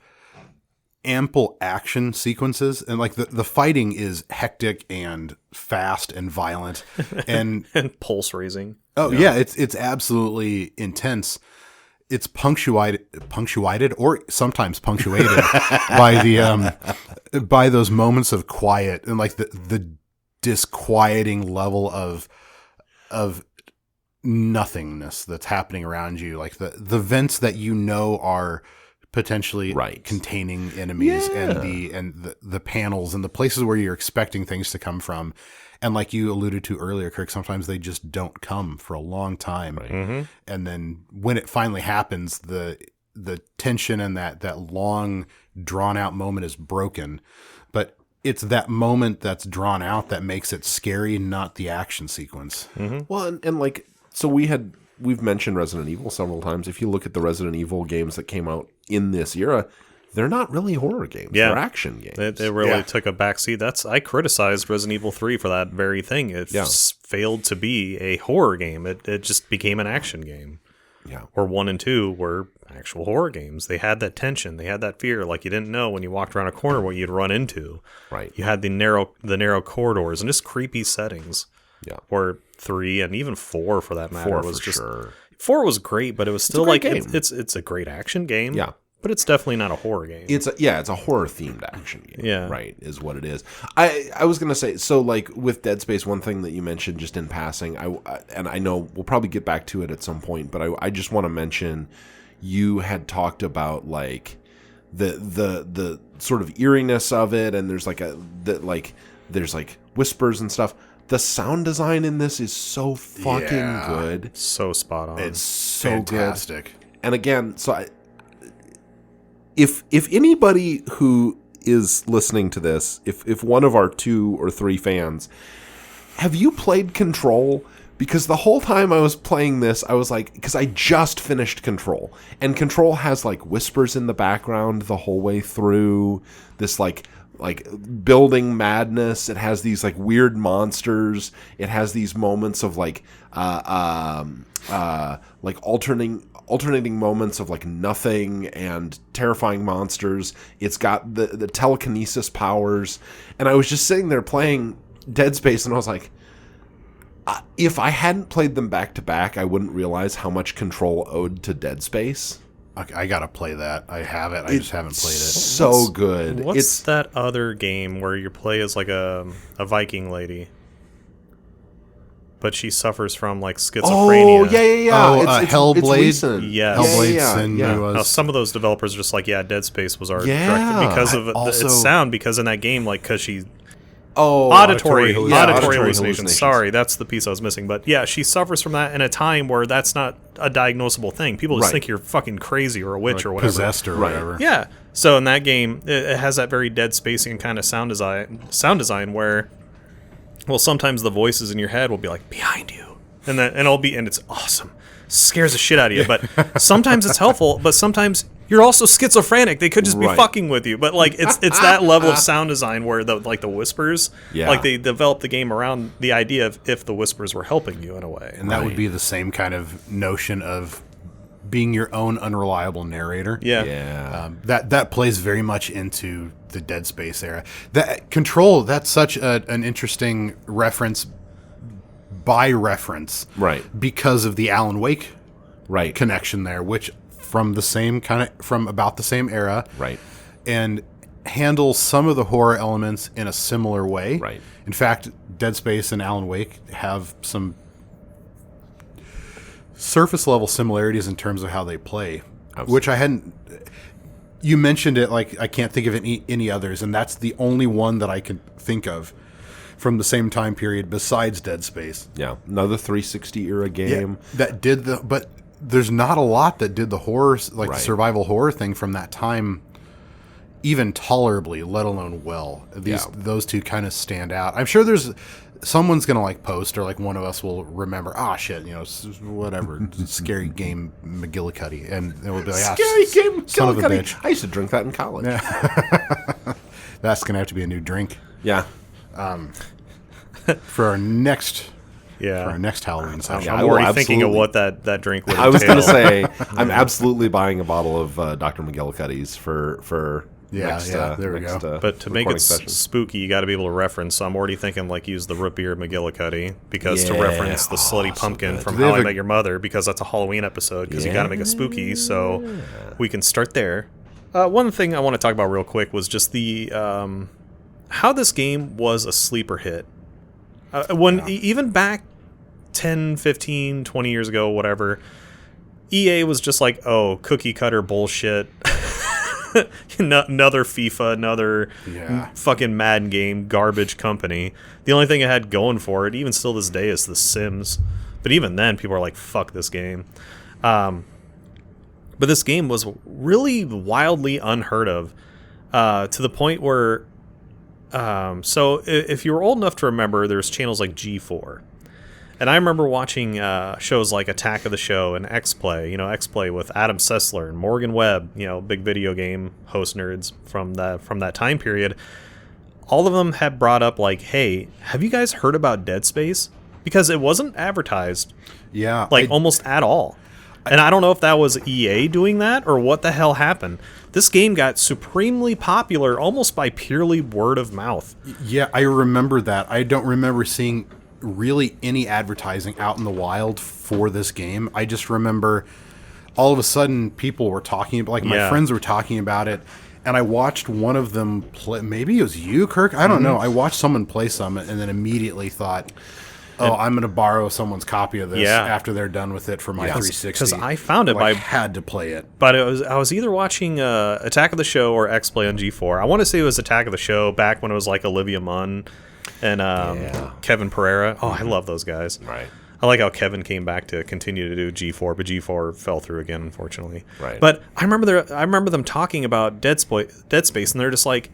ample action sequences, and like the fighting is hectic and fast and violent and pulse raising. Oh yeah, it's absolutely intense. It's punctuated or sometimes punctuated by the by those moments of quiet and like the disquieting level of nothingness that's happening around you, like the vents that are potentially containing enemies, and the panels and the places where you're expecting things to come from. And like you alluded to earlier, Kirk, sometimes they just don't come for a long time. Right. Mm-hmm. And then when it finally happens, the tension and that long drawn out moment is broken. But it's that moment that's drawn out that makes it scary, not the action sequence. Mm-hmm. Well, and like, so we've mentioned Resident Evil several times. If you look at the Resident Evil games that came out in this era, they're not really horror games. Yeah. They're action games. They really took a backseat. I criticized Resident Evil 3 for that very thing. It failed to be a horror game. It just became an action game. Yeah. Where 1 and 2 were actual horror games. They had that tension. They had that fear. Like you didn't know when you walked around a corner what you'd run into. Right. You had the narrow corridors and just creepy settings. Yeah. Or 3 and even 4 for that matter. 4 was just sure. 4 was great, but it was still like it's a great action game. Yeah. But it's definitely not a horror game. It's a horror themed action game. Yeah. Right, is what it is. I was gonna say, so like with Dead Space, one thing that you mentioned just in passing, and I know we'll probably get back to it at some point, but I just want to mention you had talked about like the sort of eeriness of it, and there's there's whispers and stuff. The sound design in this is so fucking good. So spot on. It's so fantastic. Good. And again, so if anybody who is listening to this, if one of our 2 or 3 fans, have you played Control? Because the whole time I was playing this, I was like, because I just finished Control, and Control has like whispers in the background the whole way through, this like building madness. It has these like weird monsters. It has these moments of like alternating moments of like nothing and terrifying monsters. It's got the telekinesis powers, and I was just sitting there playing Dead Space, and I was like, if I hadn't played them back to back, I wouldn't realize how much Control owed to Dead Space. I gotta play that. I have it. I just haven't played it. So good. What's that other game where you play as like a Viking lady, but she suffers from like schizophrenia? Oh yeah. Oh, Hellblade. It's yes. Hellblade. Now, some of those developers are just like, Dead Space was our director because of its sound. Because in that game, like, because she. Auditory hallucinations. Sorry, that's the piece I was missing. But yeah, she suffers from that in a time where that's not a diagnosable thing. People just think you're fucking crazy or a witch or whatever. Possessed or whatever. Yeah. So in that game, it has that very Dead Spacing kind of sound design where, well, sometimes the voices in your head will be like, behind you. And it's awesome. Scares the shit out of you. But sometimes it's helpful, but sometimes you're also schizophrenic. They could just be fucking with you. But like it's that level of sound design where the whispers, like they developed the game around the idea of if the whispers were helping you in a way. And that would be the same kind of notion of being your own unreliable narrator. Yeah. That plays very much into the Dead Space era. That Control, that's such an interesting reference by reference. Right. Because of the Alan Wake connection there, which from about the same era, right, and handles some of the horror elements in a similar way. Right. In fact, Dead Space and Alan Wake have some surface level similarities in terms of how they play, which I hadn't. You mentioned it, like I can't think of any others, and that's the only one that I can think of from the same time period besides Dead Space. Yeah, another 360 era game that did but. There's not a lot that did the horror, the survival horror thing from that time even tolerably, let alone well. Those two kind of stand out. I'm sure there's someone's gonna like post, or like one of us will remember. Shit, whatever, scary game McGillicuddy, and it will be like Scary game son of a McGillicuddy. bitch. I used to drink that in college. That's gonna have to be a new drink Yeah. for our next. Yeah. For our next Halloween session. Yeah, I'm I will already thinking of absolutely- what that drink would I was going to entail. say, I'm absolutely buying a bottle of Dr. McGillicuddy's for next, there we next, go. But to make recording it session. spooky, you got to be able to reference. So I'm already thinking like use the root beer McGillicuddy because to Yeah. reference the slutty pumpkin from they How have I a- Met Your Mother, because that's a Halloween episode, because you got to make it spooky. So we can start there. One thing I want to talk about real quick was just the how this game was a sleeper hit. Even back 10, 15, 20 years ago, whatever, EA was just like, oh, cookie cutter bullshit. Another FIFA, another fucking Madden game, garbage company. The only thing it had going for it, even still this day, is The Sims. But even then, people are like, fuck this game. But this game was really wildly unheard of, to the point where, so if you were old enough to remember, there's channels like G4. And I remember watching shows like Attack of the Show and X-Play, X-Play with Adam Sessler and Morgan Webb, big video game host nerds from that time period. All of them had brought up like, hey, have you guys heard about Dead Space? Because it wasn't advertised almost at all. And I don't know if that was EA doing that or what the hell happened. This game got supremely popular almost by purely word of mouth. Yeah, I remember that. I don't remember seeing really any advertising out in the wild for this game. I just remember all of a sudden people were talking about, like my friends were talking about it, and I watched one of them play. Maybe it was you, Kirk. I don't know. I watched someone play some and then immediately thought, I'm going to borrow someone's copy of this after they're done with it for my 360. Because I found it I had to play it. But I was either watching Attack of the Show or X-Play on G4. I want to say it was Attack of the Show back when it was like Olivia Munn and Kevin Pereira. Oh, I love those guys. Right. I like how Kevin came back to continue to do G4, but G4 fell through again, unfortunately. Right. But I remember them talking about Dead Space, and they're just like,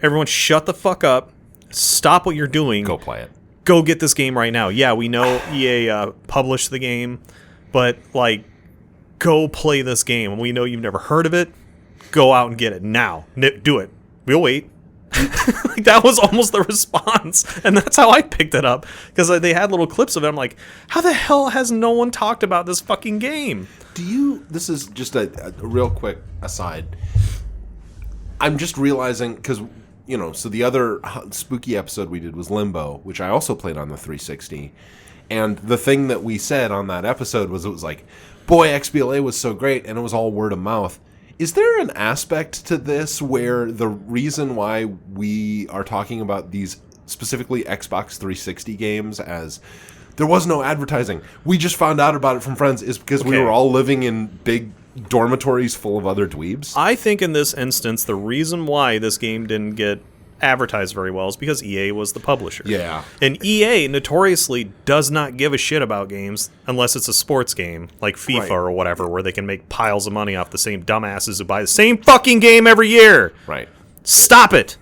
everyone shut the fuck up, stop what you're doing. Go play it. Go get this game right now. Yeah, we know EA published the game, but like, go play this game. We know you've never heard of it. Go out and get it now. Do it. We'll wait. Like, that was almost the response, and that's how I picked it up, because they had little clips of it. I'm like, how the hell has no one talked about this fucking game? This is just a real quick aside. I'm just realizing, because so the other spooky episode we did was Limbo, which I also played on the 360, and the thing that we said on that episode was, it was like, boy, XBLA was so great, and it was all word of mouth. Is there an aspect to this where the reason why we are talking about these specifically Xbox 360 games as there was no advertising, we just found out about it from friends, is because we were all living in big dormitories full of other dweebs? I think in this instance, the reason why this game didn't get advertised very well is because EA was the publisher. Yeah. And EA notoriously does not give a shit about games unless it's a sports game like FIFA or whatever, where they can make piles of money off the same dumbasses who buy the same fucking game every year. Right. Stop it.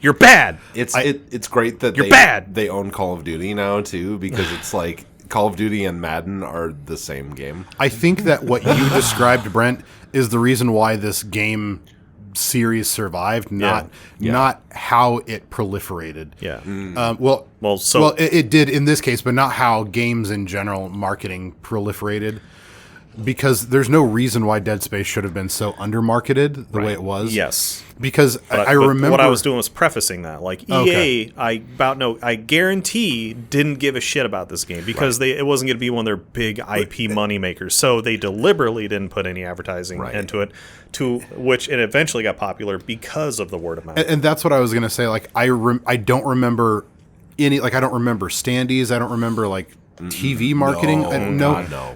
You're bad. It's great that bad. They own Call of Duty now too, because it's like Call of Duty and Madden are the same game. I think that what you described, Brent, is the reason why this game series survived, not how it proliferated. Yeah. It did in this case, but not how games in general marketing proliferated. Because there's no reason why Dead Space should have been so undermarketed the way it was. Yes. Because I remember what I was doing was prefacing that. Like EA, I guarantee didn't give a shit about this game because it wasn't going to be one of their big IP moneymakers. So they deliberately didn't put any advertising into it, to which it eventually got popular because of the word of mouth. And that's what I was going to say. Like I don't remember any. Like I don't remember standees. I don't remember like TV marketing.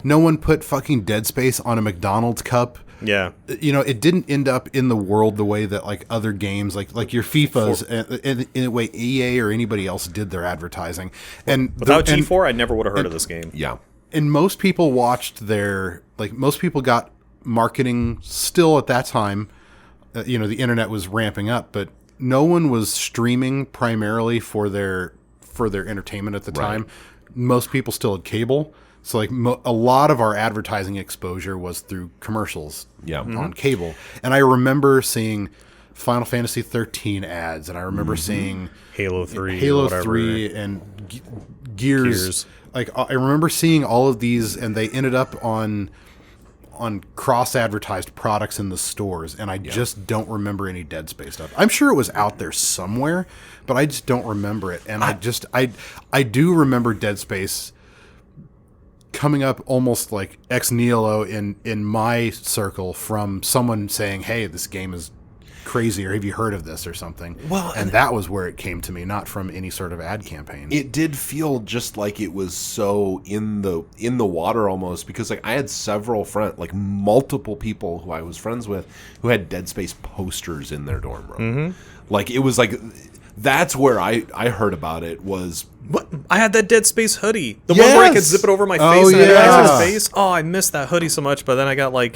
No one put fucking Dead Space on a McDonald's cup. Yeah. It didn't end up in the world the way that like other games, like your FIFAs, in a way EA or anybody else did their advertising. And without G4, I never would have heard of this game. Yeah. And most people got marketing still at that time the internet was ramping up, but no one was streaming primarily for their entertainment at the time. Most people still had cable. So like a lot of our advertising exposure was through commercials on cable. And I remember seeing Final Fantasy 13 ads, and I remember seeing Halo 3 and Gears. Like I remember seeing all of these, and they ended up on cross-advertised products in the stores, and I just don't remember any Dead Space stuff. I'm sure it was out there somewhere, but I just don't remember it. And I do remember Dead Space coming up almost like ex nihilo in my circle from someone saying, "Hey, this game is crazy," or "Have you heard of this?" or something. Well, and that was where it came to me, not from any sort of ad campaign. It did feel just like it was so in the water almost, because like I had several friends, like multiple people who I was friends with, who had Dead Space posters in their dorm room. Like it was like that's where I heard about it was. What? I had that Dead Space hoodie. The one where I could zip it over my face and I face. Oh, I missed that hoodie so much, but then I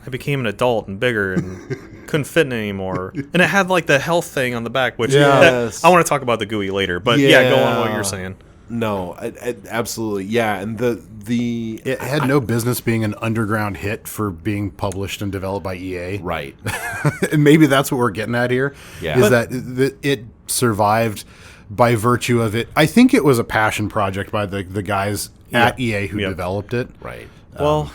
became an adult and bigger and couldn't fit in it anymore. And it had like the health thing on the back, which I want to talk about the GUI later, but go on what you're saying. No, absolutely. Yeah, and it had no business being an underground hit for being published and developed by EA. Right. And maybe that's what we're getting at here. Yeah. Is that it survived by virtue of it. I think it was a passion project by the guys at EA who developed it. Right. Well,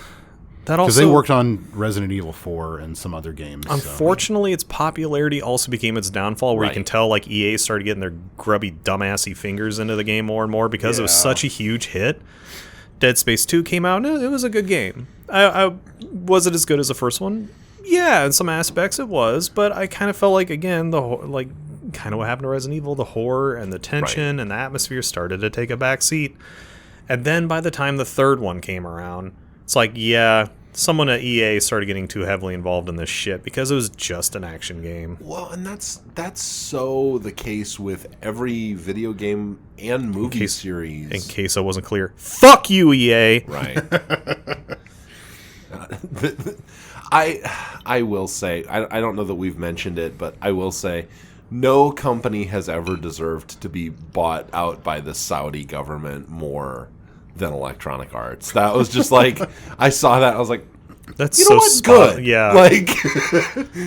that also... Because they worked on Resident Evil 4 and some other games. Unfortunately, its popularity also became its downfall, where you can tell like EA started getting their grubby, dumbassy fingers into the game more and more because it was such a huge hit. Dead Space 2 came out, and it was a good game. Was it as good as the first one? Yeah, in some aspects it was, but I kind of felt like, again, kind of what happened to Resident Evil, the horror and the tension and the atmosphere started to take a back seat. And then by the time the third one came around, it's like, someone at EA started getting too heavily involved in this shit because it was just an action game. Well, and that's so the case with every video game and movie series. In case I wasn't clear, fuck you, EA. Right. I will say, I don't know that we've mentioned it, but I will say, no company has ever deserved to be bought out by the Saudi government more than Electronic Arts. That was just like, I saw that, I was like, that's you know so what? Good. Yeah. Like,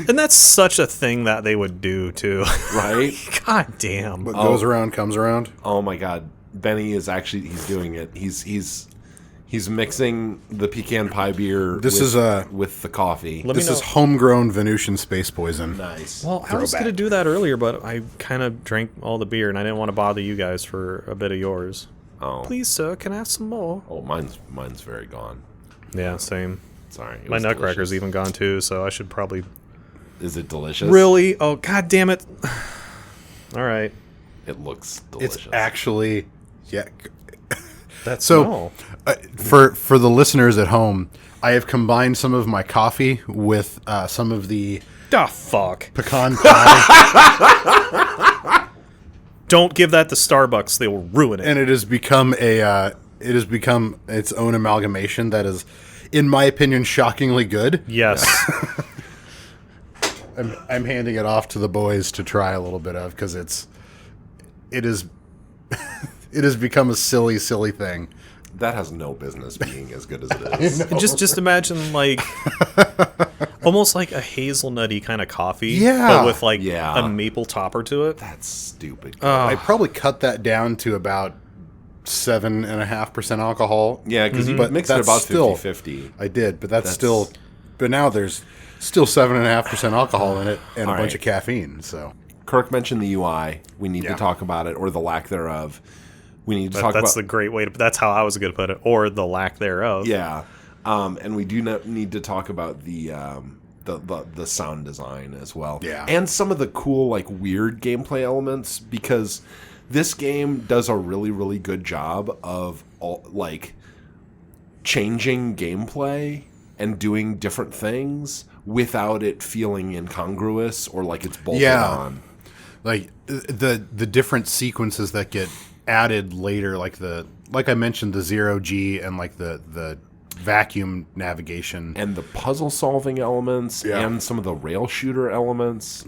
and that's such a thing that they would do too. Right? God damn. What goes around comes around. Oh my God. Benny is actually, he's doing it. He's mixing the pecan pie beer with the coffee. This is homegrown Venusian space poison. Nice. Well, I was going to do that earlier, but I kind of drank all the beer, and I didn't want to bother you guys for a bit of yours. Oh. Please, sir, can I have some more? Oh, mine's very gone. Yeah, same. Sorry. My Nutcracker's even gone too, so I should probably... Is it delicious? Really? Oh, God damn it. All right. It looks delicious. It's actually... Yeah. That's so... For the listeners at home, I have combined some of my coffee with some of the fuck pecan pie. Don't give that to Starbucks; they will ruin it. And it has become its own amalgamation that is, in my opinion, shockingly good. Yes. I'm handing it off to the boys to try a little bit of, because it has become a silly thing. That has no business being as good as it is. Just imagine almost like a hazelnutty kind of coffee, but with a maple topper to it. That's stupid. I probably cut that down to about 7.5% alcohol. Yeah, because you mixed it about 50-50. I did, but that's still. But now there's still 7.5% alcohol in it and a bunch of caffeine. So Kirk mentioned the UI. We need to talk about it, or the lack thereof. We need to talk about... That's the great way to... That's how I was going to put it. Or the lack thereof. Yeah. And we do need to talk about the sound design as well. Yeah. And some of the cool, weird gameplay elements, because this game does a really, really good job of, changing gameplay and doing different things without it feeling incongruous or like it's bolted on. Like, the different sequences that get added later, like I mentioned, the 0G and the vacuum navigation. And the puzzle solving elements and some of the rail shooter elements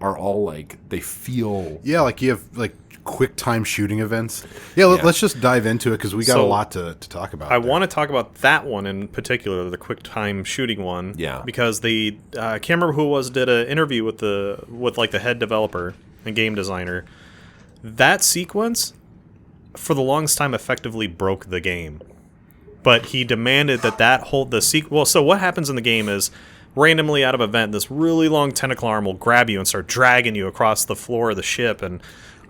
are all like, they feel... Yeah, like you have like quick time shooting events. Yeah, let's just dive into it because we got a lot to talk about. I want to talk about that one in particular, the quick time shooting one. Yeah. Because the I can't remember who it was, did an interview with the head developer and game designer. That sequence, for the longest time, effectively broke the game. But he demanded the sequel. Well, so what happens in the game is, randomly out of a vent, this really long tentacle arm will grab you and start dragging you across the floor of the ship and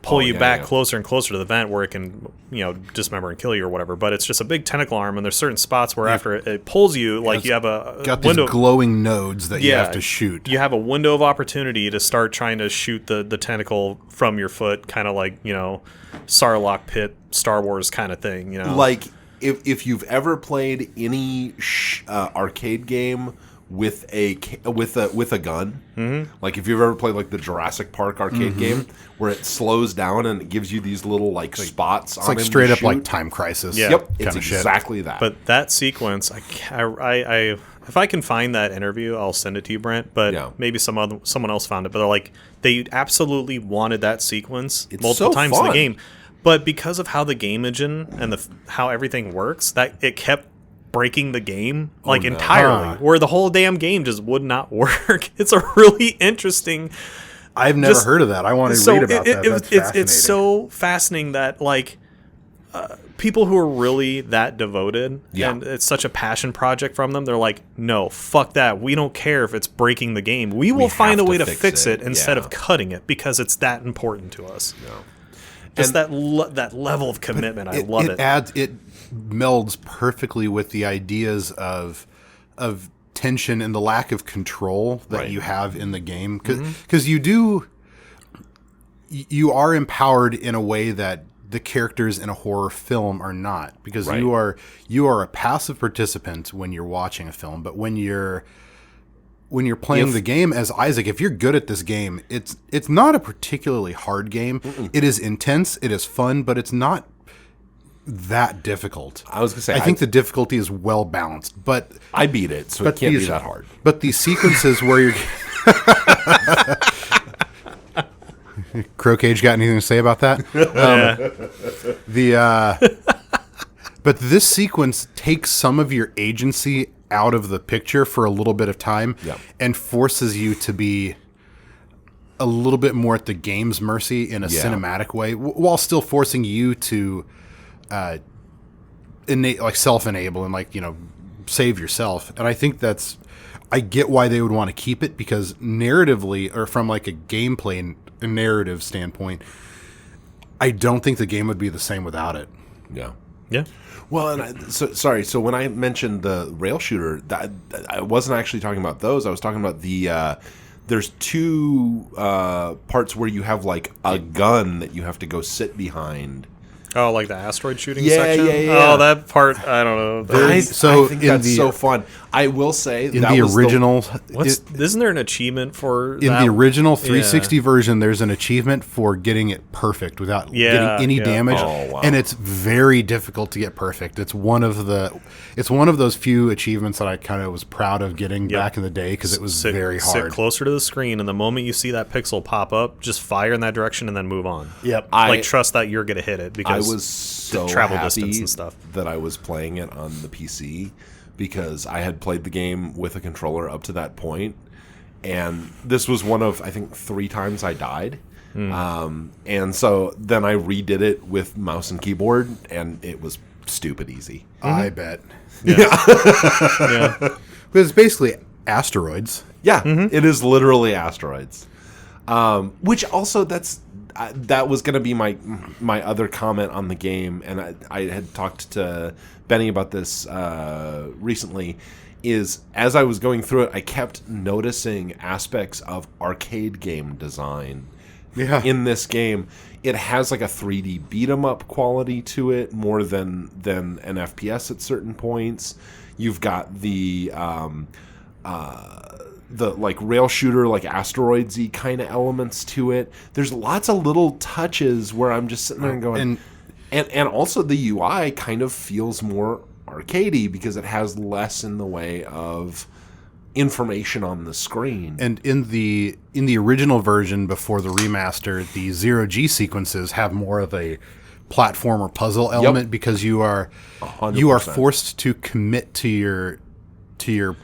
pull you back closer and closer to the vent where it can, dismember and kill you or whatever. But it's just a big tentacle arm, and there's certain spots where after it pulls you, like you have a window, these glowing nodes that you have to shoot. You have a window of opportunity to start trying to shoot the tentacle from your foot, kind of like, Sarlacc pit, Star Wars kind of thing, Like, if you've ever played any arcade game with a gun, like if you've ever played like the Jurassic Park arcade game where it slows down and it gives you these little like spots. It's like straight up like Time Crisis. Yeah. Yep, it's exactly that. But that sequence, I if I can find that interview, I'll send it to you, Brent. But maybe someone else found it. But they absolutely wanted that sequence multiple times in the game. But because of how the game engine and how everything works, that it kept breaking the game entirely, where the whole damn game just would not work. It's a really interesting. I've never heard of that. I want to read about that. That's fascinating. It's so fascinating that people who are really that devoted and it's such a passion project from them, they're like, no, fuck that. We don't care if it's breaking the game. We will find a way to fix it instead of cutting it because it's that important to us. Yeah. Just that level of commitment, I love it. It melds perfectly with the ideas of tension and the lack of control that you have in the game, because you are empowered in a way that the characters in a horror film are not, because you are a passive participant when you're watching a film, but when you're playing the game as Isaac, if you're good at this game, it's not a particularly hard game. It is intense, it is fun, but it's not that difficult. I was going to say, I think the difficulty is well balanced, but I beat it, so it can't be that hard. But these sequences where you're Crow-Cage got anything to say about that? But this sequence takes some of your agency out of the picture for a little bit of time and forces you to be a little bit more at the game's mercy in a cinematic way, while still forcing you to self-enable and save yourself. And I think I get why they would want to keep it, because narratively, or from like a gameplay and narrative standpoint, I don't think the game would be the same without it. Yeah. Well, so when I mentioned the rail shooter, I wasn't actually talking about those. I was talking about there's two parts where you have like a gun that you have to go sit behind. Oh, like the asteroid shooting section? Yeah. Oh, that part, I don't know. I think that's so fun. I will say in the original, isn't there an achievement for in the original 360 version? There's an achievement for getting it perfect without getting any damage, and it's very difficult to get perfect. It's one of those few achievements that I kind of was proud of getting back in the day, because it was very hard. Sit closer to the screen, and the moment you see that pixel pop up, just fire in that direction and then move on. Yep, trust that you're gonna hit it, because I was so travel happy distance and stuff that I was playing it on the PC, because I had played the game with a controller up to that point, and this was one of, I think, 3 times I died. And so then I redid it with mouse and keyboard, and it was stupid easy. I bet. Yeah. But it's basically asteroids. Yeah, it is literally asteroids. Which also, that was going to be my other comment on the game, and I had talked to Benny about this recently, is as I was going through it, I kept noticing aspects of arcade game design in this game. It has like a 3D beat-em-up quality to it more than an FPS at certain points. You've got the like rail shooter, like asteroids-y kind of elements to it. There's lots of little touches where I'm just sitting there and going, and also the UI kind of feels more arcadey because it has less in the way of information on the screen. And in the original version before the remaster, the 0G sequences have more of a platformer puzzle element because you are 100%. forced to commit to your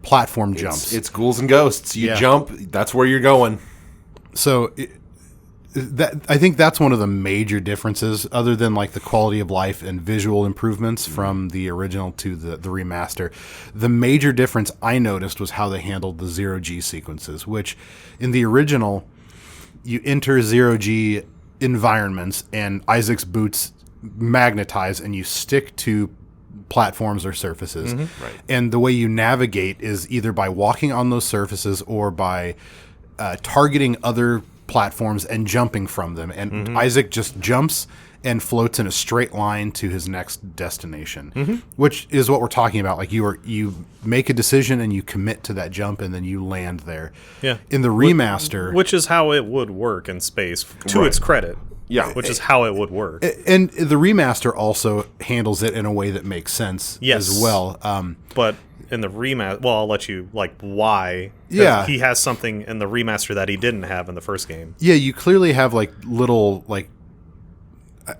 platform jumps. It's ghouls and ghosts. You Yeah. jump, that's where you're going. So I think that's one of the major differences, other than like the quality of life and visual improvements from the original to the remaster. The major difference I noticed was how they handled the 0G sequences, which in the original, you enter 0G environments and Isaac's boots magnetize and you stick to platforms or surfaces. Right. And the way you navigate is either by walking on those surfaces or by targeting other platforms and jumping from them. And Isaac just jumps and floats in a straight line to his next destination, which is what we're talking about. Like you make a decision and you commit to that jump and then you land there. Yeah. In the remaster, Which is how it would work in space, to its credit. Yeah. Which is how it would work. and the remaster also handles it in a way that makes sense as well. But in the remaster, well, I'll let you, like, why. 'Cause Yeah. he has something in the remaster that he didn't have in the first game. Yeah, you clearly have like little like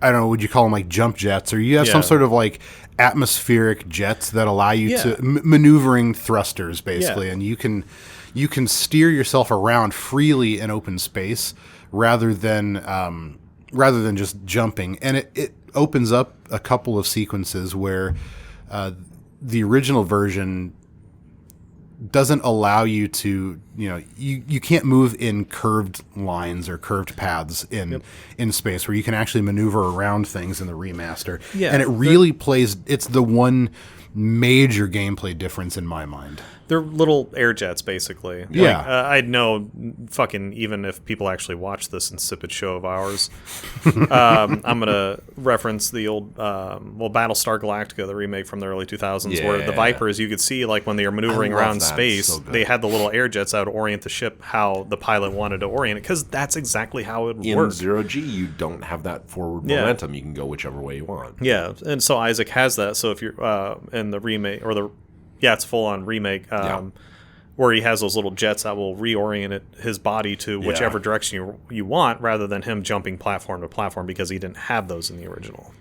I don't know, would you call them like jump jets, or you have some Yeah. sort of like atmospheric jets that allow you Yeah. to maneuvering thrusters basically, Yeah. and you can steer yourself around freely in open space rather than just jumping, and it opens up a couple of sequences where the original version doesn't allow you to, you can't move in curved lines or curved paths in space where you can actually maneuver around things in the remaster. Yeah, and it really it's the one major gameplay difference in my mind. They're little air jets, basically. Yeah. Like, I'd know, fucking, even if people actually watch this insipid show of ours. I'm going to reference the old, Battlestar Galactica, the remake from the early 2000s, where the Yeah. Vipers, you could see, like, when they were maneuvering I love around that. space, So good. they had the little air jets that would orient the ship how the pilot wanted to orient it, because that's exactly how it would In work. 0G, you don't have that forward Yeah. momentum. You can go whichever way you want. Yeah, and so Isaac has that. So if you're in the remake, it's full on remake, where he has those little jets that will reorient his body to whichever direction you want, rather than him jumping platform to platform, because he didn't have those in the original.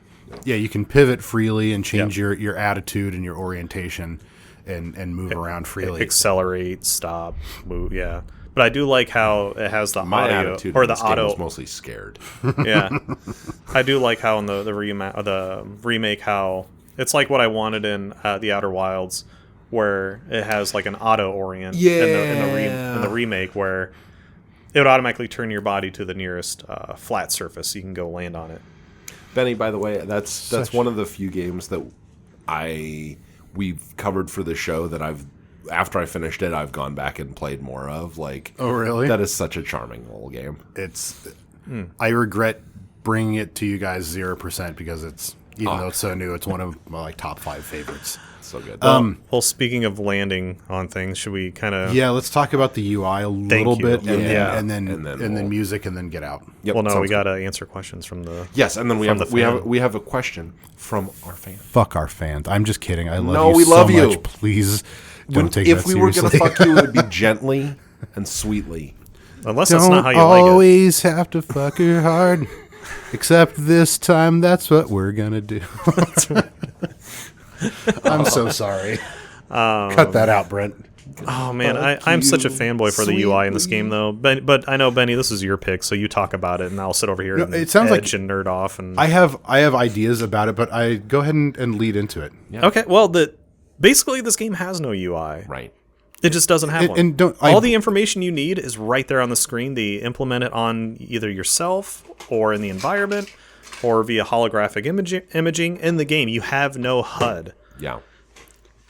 Yeah, you can pivot freely and change your attitude and your orientation and move around freely. Accelerate, stop, move. Yeah, but I do like how it has the My audio attitude or in the this game auto. was mostly scared. Yeah, I do like how in the remake how it's like what I wanted in the Outer Wilds, where it has like an auto orient in the remake, where it would automatically turn your body to the nearest flat surface so you can go land on it. Benny, by the way, that's one of the few games that we've covered for the show that after I finished it, I've gone back and played more of. Like, Oh, really? That is such a charming little game. I regret bringing it to you guys 0% because even though it's so new, it's one of my top 5 favorites. So good. Well, speaking of landing on things, should we kind of? Yeah, let's talk about the UI a little you. bit, Yeah. and then we'll- music, and then get out. Yep, Well, no, sounds we good. got to answer questions from the. Yes, and then we from have the fan. we have a question from our fan. Fuck our fans. I'm just kidding. I love No, you we so love you. much. Please don't take If that we were gonna seriously. fuck you, it would be gently and sweetly. Unless that's Don't not how you like it. always have to fuck her hard. Except this time, that's what we're gonna do. I'm so sorry. Cut that out, Brent. Oh man, I'm such a you fanboy for the UI in this sweetly. game, though. But I know, Benny, this is your pick, so you talk about it, and I'll sit over here and it sounds like- edge and nerd off. And I have ideas about it, but I go ahead and lead into it. okay, well, basically this game has no UI. Right. It just doesn't have one. And all the information you need is right there on the screen. They implement it on either yourself or in the environment or via holographic imaging in the game. You have no HUD. Yeah.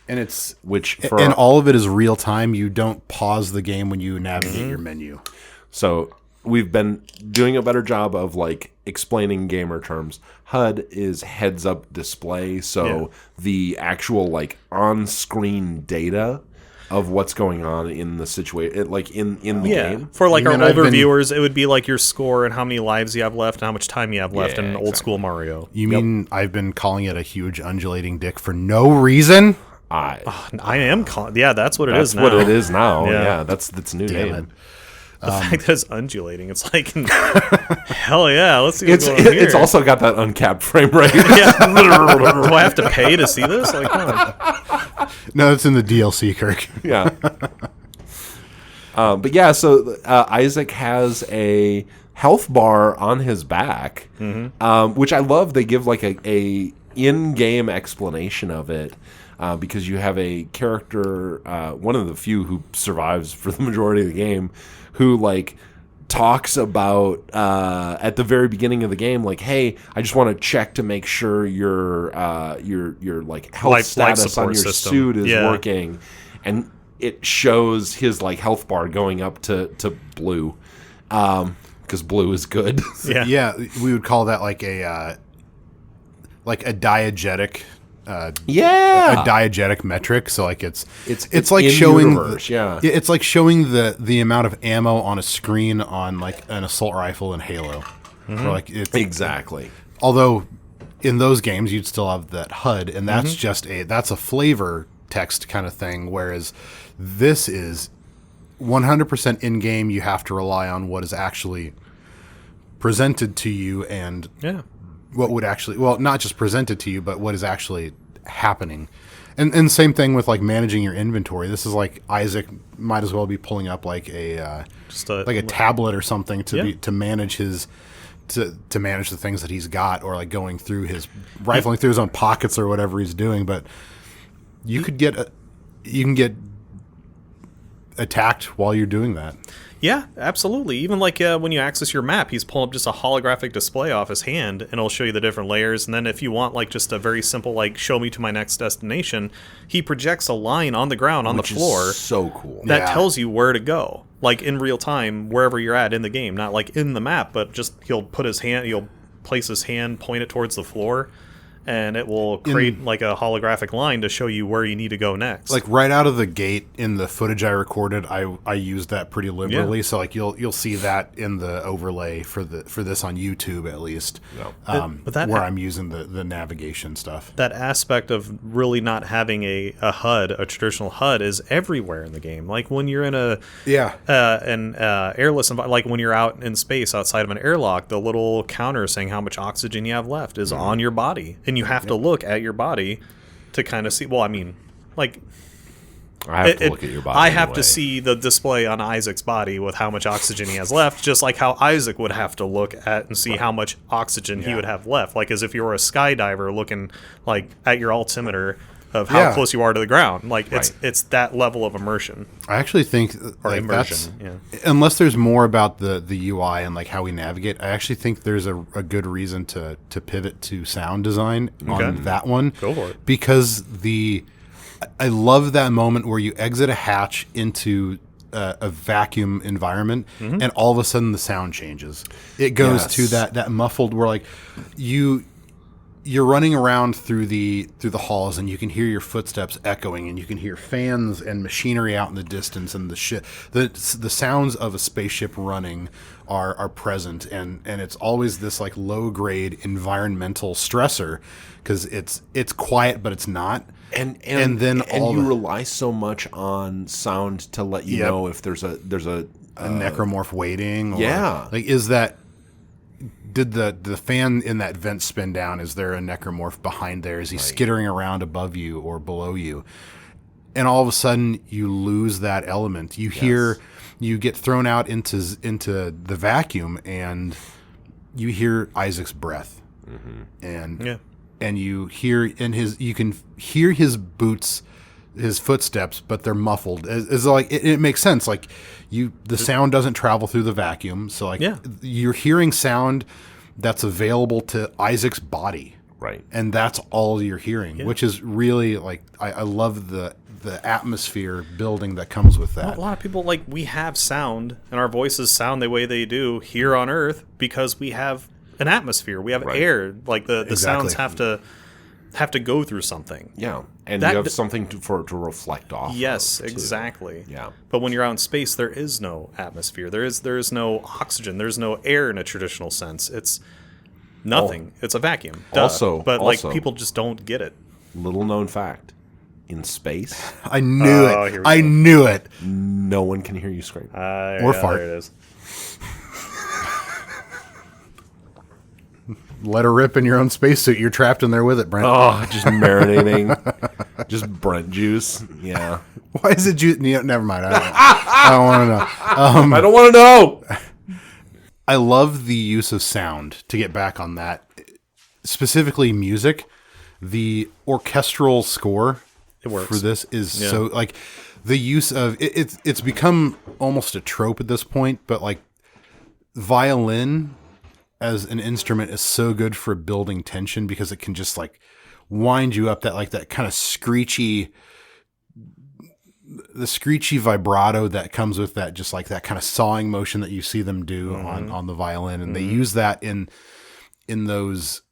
and it's Which for and all of it is real time. You don't pause the game when you navigate your menu. So we've been doing a better job of like explaining gamer terms. HUD is heads up display. So the actual like on screen data of what's going on in the situation, like in the game. For like You our mean older I've been- viewers, it would be like your score and how many lives you have left and how much time you have left Yeah, in old school Mario. You mean I've been calling it a huge undulating dick for no reason? I am yeah, that's what it That's is now. what it is now. Yeah. Yeah, that's a new Damn name. it. The fact that it's undulating, it's like, hell yeah, let's see what's going on here. It's also got that uncapped frame rate. Yeah. Do I have to pay to see this? Like, come on. No, it's in the DLC, Kirk. Yeah. But yeah, so Isaac has a health bar on his back, which I love. They give like a in-game explanation of it because you have a character, one of the few who survives for the majority of the game, who like talks about at the very beginning of the game, like, "Hey, I just want to check to make sure your like health Life status on support your system. suit is Yeah. working," and it shows his like health bar going up to blue, because blue is good. Yeah. Yeah, we would call that like a diegetic. Yeah, A diegetic metric. So like it's it's like in showing universe, yeah. it's like showing the amount of ammo on a screen on like an assault rifle in Halo. Or like it's exactly. although in those games you'd still have that HUD, and that's just that's a flavor text kind of thing, whereas this is 100% in game. You have to rely on what is actually presented to you and Yeah. what would actually, well, not just presented to you, but what is actually happening. And same thing with like managing your inventory. This is like Isaac might as well be pulling up like a tablet or something to manage his to manage the things that he's got, or like going through his rifling through his own pockets or whatever he's doing. But you can get attacked while you're doing that. Yeah, absolutely. Even like when you access your map, he's pulling up just a holographic display off his hand, and it'll show you the different layers. And then if you want like just a very simple like show me to my next destination, he projects a line on the ground on Which the floor is so cool. that Yeah. tells you where to go, like in real time, wherever you're at in the game. Not like in the map, but just he'll place his hand, point it towards the floor, and it will create like a holographic line to show you where you need to go next. Like right out of the gate in the footage I recorded, I used that pretty liberally. Yeah. So like you'll see that in the overlay for this on YouTube at least, But that where I'm using the navigation stuff. that aspect of really not having a HUD, a traditional HUD, is everywhere in the game. Like when you're in an airless environment, like when you're out in space outside of an airlock, the little counter saying how much oxygen you have left is on your body, and you have to look at your body to kind of see. Well, I mean, like I have to look at your body. I have anyway. to see the display on Isaac's body with how much oxygen he has left, just like how Isaac would have to look at and see how much oxygen he would have left, like as if you were a skydiver looking like at your altimeter of how close you are to the ground. Like it's that level of immersion I actually think or like immersion. that's, unless there's more about the UI and like how we navigate, I actually think there's a good reason to pivot to sound design on that one. Go for it. Because I love that moment where you exit a hatch into a vacuum environment, and all of a sudden the sound changes. It goes to that muffled where like you're running around through the halls, and you can hear your footsteps echoing, and you can hear fans and machinery out in the distance, and the sounds of a spaceship running are present, and it's always this like low grade environmental stressor because it's quiet but it's not. And then you rely so much on sound to let you know if there's a necromorph waiting. Or, like did the fan in that vent spin down? Is there a necromorph behind there? Is he skittering around above you or below you? And all of a sudden you lose that element. You hear, you get thrown out into the vacuum, and you hear Isaac's breath, and you hear you can hear his boots, his footsteps, but they're muffled. It's like it makes sense. Like the sound doesn't travel through the vacuum, so like you're hearing sound that's available to Isaac's body, right? And that's all you're hearing, which is really like I love the atmosphere building that comes with that. Well, a lot of people, like, we have sound, and our voices sound the way they do here on Earth because we have an atmosphere. We have air. Like the sounds have to have to go through something. Yeah, and That you have d- something to reflect off. Yes, of, too. exactly. Yeah. But when you're out in space, there is no atmosphere. There is no oxygen. There's no air in a traditional sense. It's nothing. It's a vacuum. Duh. But like people just don't get it. Little known fact: in space, I knew it. Here we I go. knew it. no one can hear you scream. Or fart. There it is. Let her rip in your own spacesuit. You're trapped in there with it, Brent. Oh, just marinating, just Brent juice. Yeah, Why is it juice? Never mind. I don't want to know. I don't want to know. I love the use of sound, to get back on that. Specifically music. The orchestral score It works. for this is so, like, the use of it's become almost a trope at this point, but like violin as an instrument is so good for building tension because it can just like wind you up, that kind of screechy vibrato that comes with that, just like that kind of sawing motion that you see them do on the violin. And they use that in those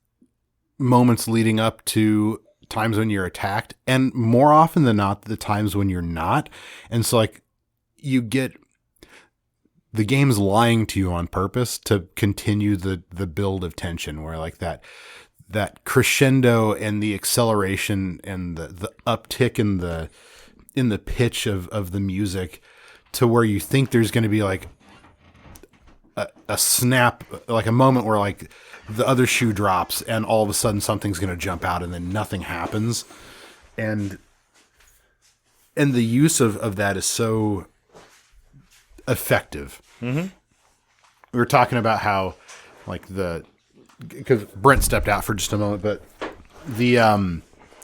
moments leading up to times when you're attacked, and more often than not, the times when you're not. And so like you get the game's lying to you on purpose to continue the build of tension, where like that crescendo and the acceleration and the uptick in the pitch of the music, to where you think there's going to be like a snap, like a moment where like the other shoe drops and all of a sudden something's going to jump out and then nothing happens. And the use of that is so effective. Mm-hmm. We were talking about how like because Brent stepped out for just a moment, but the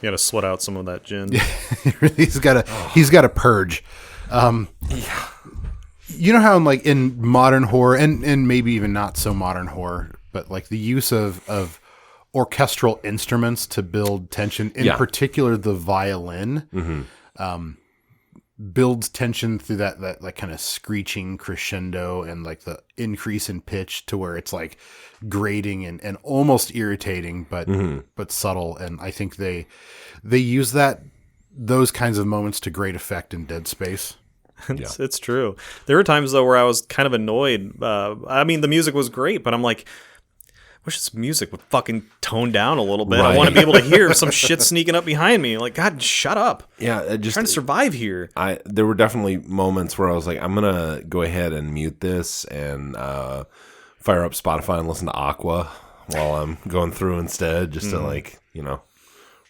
You got to sweat out some of that gin. he's got to purge. You know how like in modern horror and maybe even not so modern horror, but like the use of orchestral instruments to build tension, in particular the violin, builds tension through that like kind of screeching crescendo and like the increase in pitch to where it's like grating and almost irritating, but subtle. And I think they use those kinds of moments to great effect in Dead Space. It's true. There were times though where I was kind of annoyed. I mean, the music was great, but I'm like, wish this music would fucking tone down a little bit. Right. I want to be able to hear some shit sneaking up behind me. Like, God, shut up. Yeah, I'm trying to survive here. There were definitely moments where I was like, I'm gonna go ahead and mute this and fire up Spotify and listen to Aqua while I'm going through instead, just to like,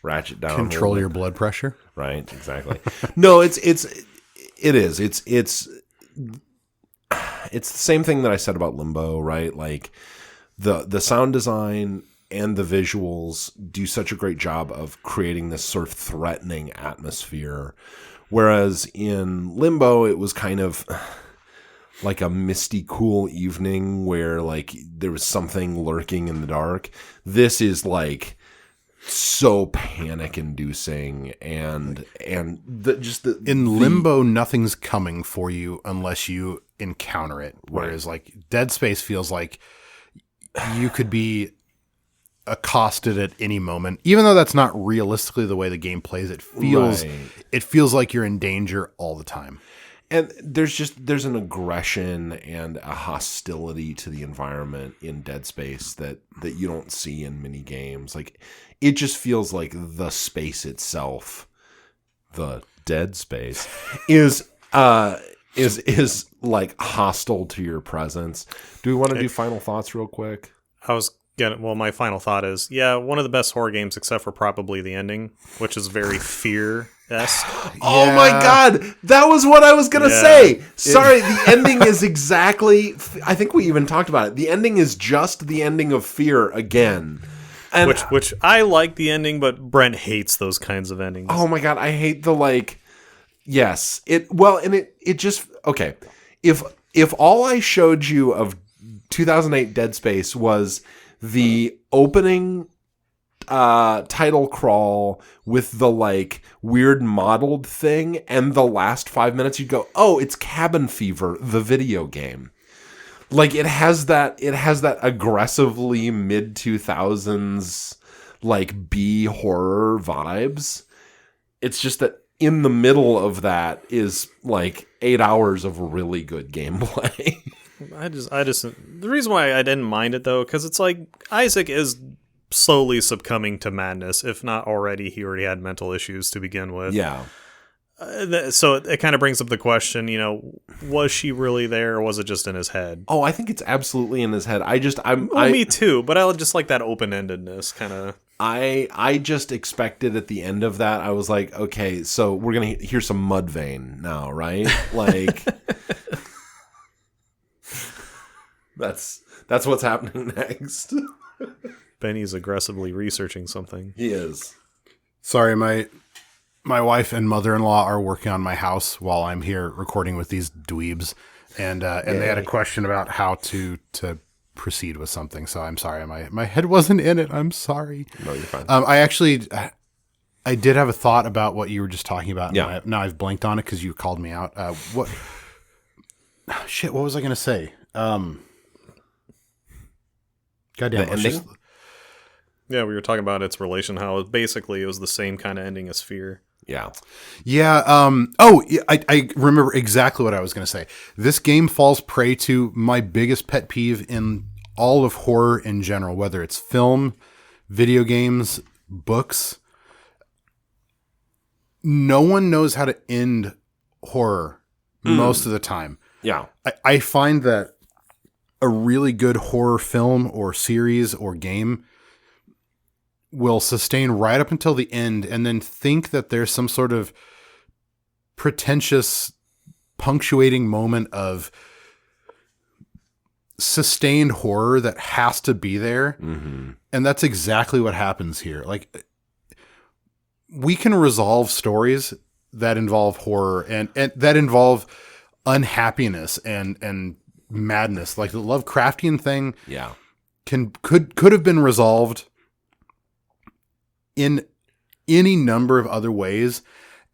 ratchet down. Control your blood pressure. Right, exactly. No, it is. It's the same thing that I said about Limbo, right? Like the sound design and the visuals do such a great job of creating this sort of threatening atmosphere. Whereas in Limbo, it was kind of like a misty, cool evening where like there was something lurking in the dark. This is like so panic inducing and in Limbo, nothing's coming for you unless you encounter it. Whereas like Dead Space feels like you could be accosted at any moment, even though that's not realistically the way the game plays. It feels like you're in danger all the time. And there's an aggression and a hostility to the environment in Dead Space that you don't see in many games. Like it just feels like the space itself, the Dead Space, is like hostile to your presence. Do we want to do final thoughts real quick? My final thought is, one of the best horror games except for probably the ending, which is very fear-esque. Oh my God, that was what I was going to say. Sorry, the ending is exactly, I think we even talked about it. The ending is just the ending of Fear again. And which I like the ending, but Brent hates those kinds of endings. Oh my God, I hate the yes. It just, okay. If all I showed you of 2008 Dead Space was the opening title crawl with the weird modeled thing and the last 5 minutes, you'd go, oh, it's Cabin Fever, the video game. Like it has that aggressively mid 2000s like B horror vibes. It's just that in the middle of that is like 8 hours of really good gameplay. I just the reason why I didn't mind it though, because it's like Isaac is slowly succumbing to madness. If not already, he already had mental issues to begin with. Yeah. So it kind of brings up the question, was she really there, or was it just in his head? Oh, I think it's absolutely in his head. Me too, but I just like that open-endedness kind of. I just expected at the end of that, I was like, okay, so we're going to hear some Mudvayne now, right? Like, that's what's happening next. Benny's aggressively researching something. He is. Sorry, my wife and mother-in-law are working on my house while I'm here recording with these dweebs, and they had a question about how to proceed with something. So I'm sorry, my head wasn't in it. I'm sorry. No, you're fine. I did have a thought about what you were just talking about. Yeah. Now I've blanked on it because you called me out. What was I going to say? Goddamn. The ending? Yeah, we were talking about its relation, how basically it was the same kind of ending as Fear. Yeah. Yeah. I remember exactly what I was going to say. This game falls prey to my biggest pet peeve in all of horror in general, whether it's film, video games, books. No one knows how to end horror most of the time. Yeah. I find that a really good horror film or series or game will sustain right up until the end and then think that there's some sort of pretentious punctuating moment of sustained horror that has to be there. Mm-hmm. And that's exactly what happens here. Like, we can resolve stories that involve horror and that involve unhappiness and madness. Like the Lovecraftian thing could have been resolved in any number of other ways.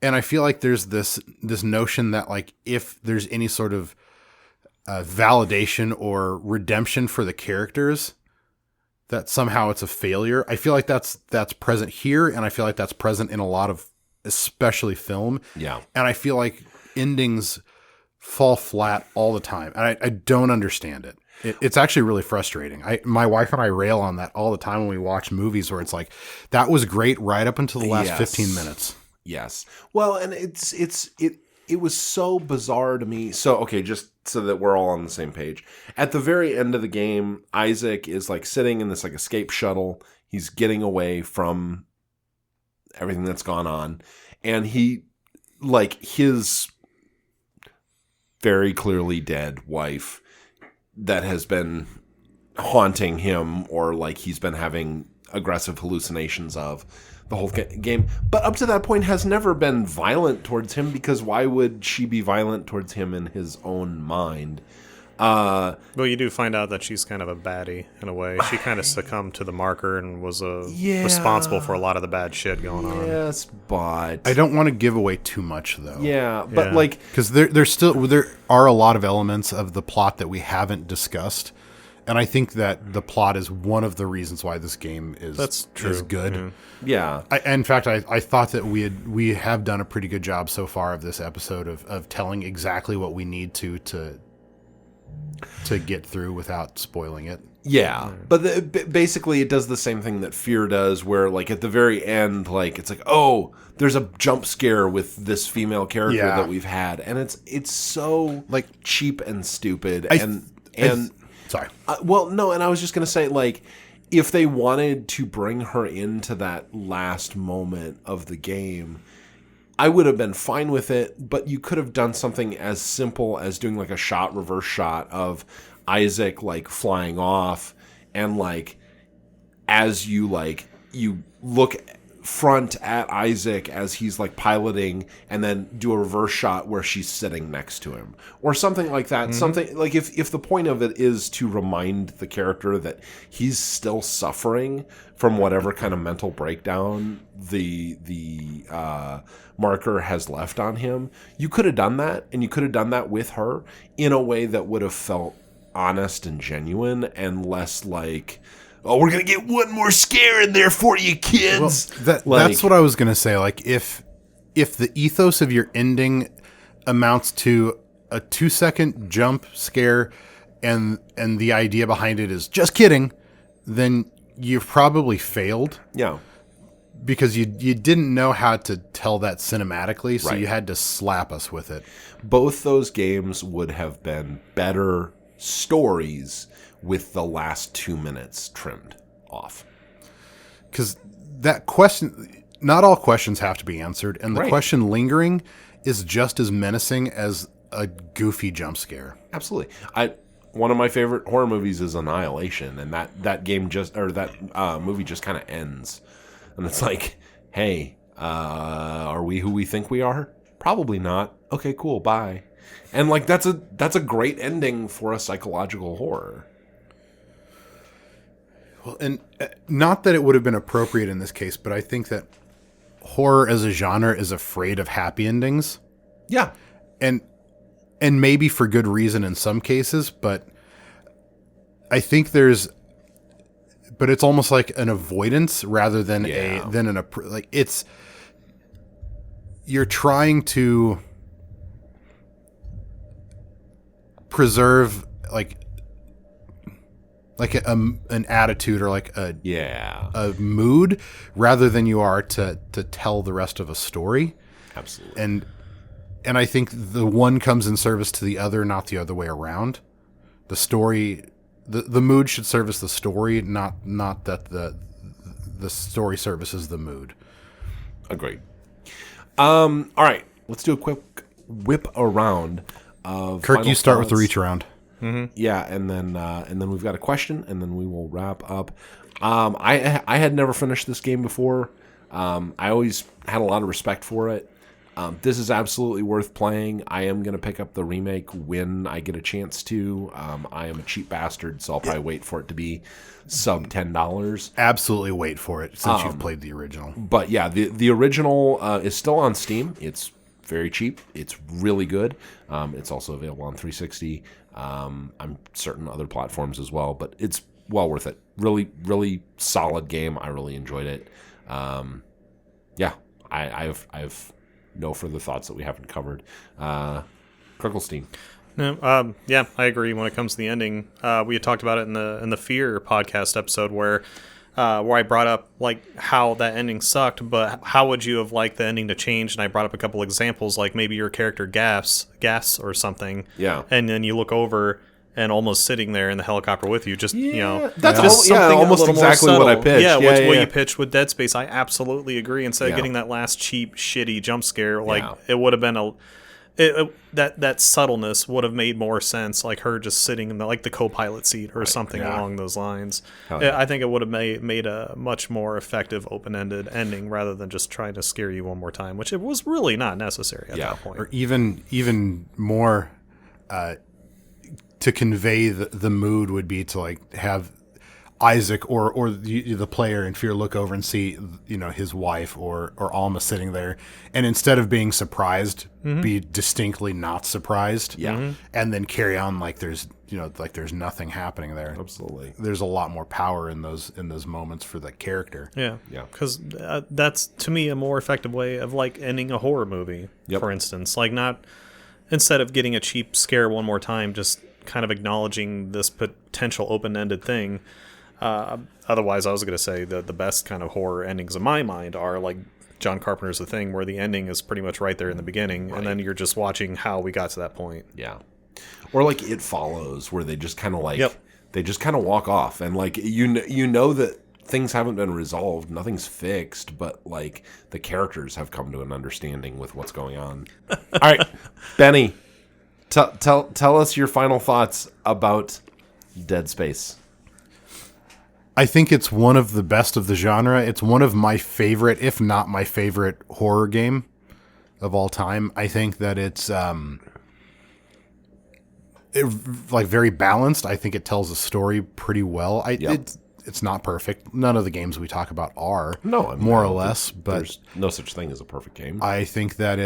And I feel like there's this notion that like, if there's any sort of validation or redemption for the characters, that somehow it's a failure. I feel like that's present here. And I feel like that's present in a lot of, especially film. Yeah. And I feel like endings fall flat all the time. And I don't understand it. It's actually really frustrating. My wife and I rail on that all the time when we watch movies where it's like, that was great right up until the last 15 minutes. Yes. Well, and it was so bizarre to me. So, okay, just so that we're all on the same page. At the very end of the game, Isaac is like sitting in this like escape shuttle. He's getting away from everything that's gone on. And he, like, his very clearly dead wife that has been haunting him, or like he's been having aggressive hallucinations of the whole game. But up to that point has never been violent towards him, because why would she be violent towards him in his own mind? Well, you do find out that she's kind of a baddie in a way. She kind of succumbed to the marker and was responsible for a lot of the bad shit going on. Yes, but I don't want to give away too much though. Yeah, but like, because there are a lot of elements of the plot that we haven't discussed, and I think that the plot is one of the reasons why this game is good. Yeah. In fact, I thought that we have done a pretty good job so far of this episode of telling exactly what we need to get through without spoiling it. Yeah, but basically it does the same thing that Fear does, where like at the very end, like it's like, oh, there's a jump scare with this female character that we've had, and it's so like cheap and stupid. Sorry. Well, no, and I was just gonna say, like, if they wanted to bring her into that last moment of the game, I would have been fine with it, but you could have done something as simple as doing like a reverse shot of Isaac like flying off, and like as you look front at Isaac as he's like piloting, and then do a reverse shot where she's sitting next to him or something like that. Mm-hmm. Something like if the point of it is to remind the character that he's still suffering from whatever kind of mental breakdown the marker has left on him, you could have done that, and you could have done that with her in a way that would have felt honest and genuine, and less like, oh, we're gonna get one more scare in there for you, kids. That's what I was gonna say. Like if the ethos of your ending amounts to a 2-second jump scare, and the idea behind it is just kidding, then you've probably failed. Yeah. Because you didn't know how to tell that cinematically, so Right. you had to slap us with it. Both those games would have been better stories with the last 2 minutes trimmed off. Because that question, not all questions have to be answered, and the Right. question lingering is just as menacing as a goofy jump scare. Absolutely. One of my favorite horror movies is Annihilation, and that movie just kind of ends. And it's like, hey, are we who we think we are? Probably not. Okay, cool, bye. And like that's a great ending for a psychological horror. Well, and not that it would have been appropriate in this case, but I think that horror as a genre is afraid of happy endings. Yeah. And maybe for good reason in some cases, but I think but it's almost like an avoidance rather than you're trying to preserve an attitude or like a mood rather than you are to tell the rest of a story. Absolutely. And I think the one comes in service to the other, not the other way around. The story, the mood should service the story, not that the story services the mood. Agreed. All right, let's do a quick whip around of Kirk, final you start with the thoughts. reach around. Yeah, and then we've got a question, and then we will wrap up. I had never finished this game before. I always had a lot of respect for it. This is absolutely worth playing. I am going to pick up the remake when I get a chance to. I am a cheap bastard, so I'll probably wait for it to be sub $10. Absolutely wait for it since you've played the original. But yeah, the original is still on Steam. It's very cheap. It's really good. It's also available on 360. I'm certain other platforms as well, but it's well worth it. Really, really solid game. I really enjoyed it. Yeah, I've no further thoughts that we haven't covered. Krickelstein. No, yeah, I agree. When it comes to the ending, we had talked about it in the Fear podcast episode where I brought up like how that ending sucked, but how would you have liked the ending to change? And I brought up a couple examples, like maybe your character gas or something. Yeah. And then you look over and almost sitting there in the helicopter with you, just that's just something almost a little more exactly what I subtle. pitched. Yeah, Yeah, what yeah. you pitched with Dead Space, I absolutely agree. Instead of getting that last cheap, shitty jump scare, like it would have been that subtleness would have made more sense, like her just sitting in the co-pilot seat or something along those lines. I think it would have made a much more effective open-ended ending rather than just trying to scare you one more time, which it was really not necessary at that point. Or even more to convey the mood would be to like have Isaac or the player in Fear look over and see his wife or Alma sitting there, and instead of being surprised, be distinctly not surprised. And then carry on like there's nothing happening there. Absolutely. There's a lot more power in those moments for the character. Yeah. Because that's to me a more effective way of like ending a horror movie. For instance, like not instead of getting a cheap scare one more time, just kind of acknowledging this potential open-ended thing. Otherwise, I was going to say that the best kind of horror endings in my mind are like John Carpenter's The Thing, where the ending is pretty much right there in the beginning, and then you're just watching how we got to that point. Yeah. Or like It Follows, where they just kind of they just kind of walk off, and like you know that things haven't been resolved, nothing's fixed, but like the characters have come to an understanding with what's going on. All right, Benny, tell us your final thoughts about Dead Space. I think it's one of the best of the genre. It's one of my favorite, if not my favorite, horror game of all time. I think that it's very balanced. I think it tells a story pretty well. It's not perfect. None of the games we talk about are, more or less. But there's no such thing as a perfect game. I think that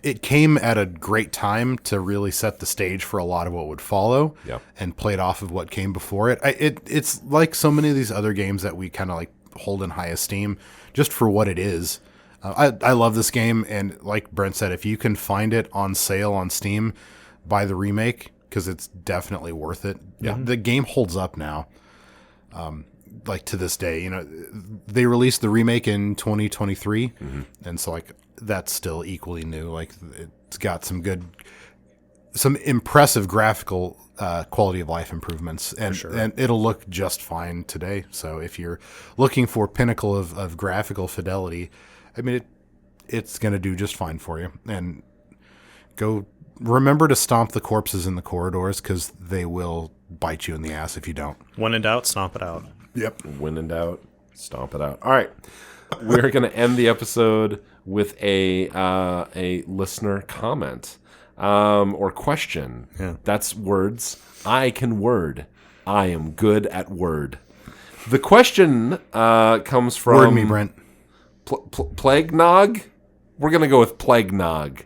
it came at a great time to really set the stage for a lot of what would follow, and played off of what came before it. It's like so many of these other games that we kind of like hold in high esteem, just for what it is. I love this game, and like Brent said, if you can find it on sale on Steam, buy the remake because it's definitely worth it. Yeah, the game holds up now. Like to this day, they released the remake in 2023, and so like that's still equally new. Like it's got some impressive graphical quality of life improvements, and it'll look just fine today. So if you're looking for pinnacle of graphical fidelity, I mean it's going to do just fine for you. And go remember to stomp the corpses in the corridors because they will bite you in the ass if you don't. When in doubt, stomp it out. Yep. When in doubt, stomp it out. All right. We're going to end the episode with a listener comment or question. Yeah. That's words. I can word. I am good at word. The question comes from... Word me, Brent. Plague Nog? We're going to go with Plague Nog.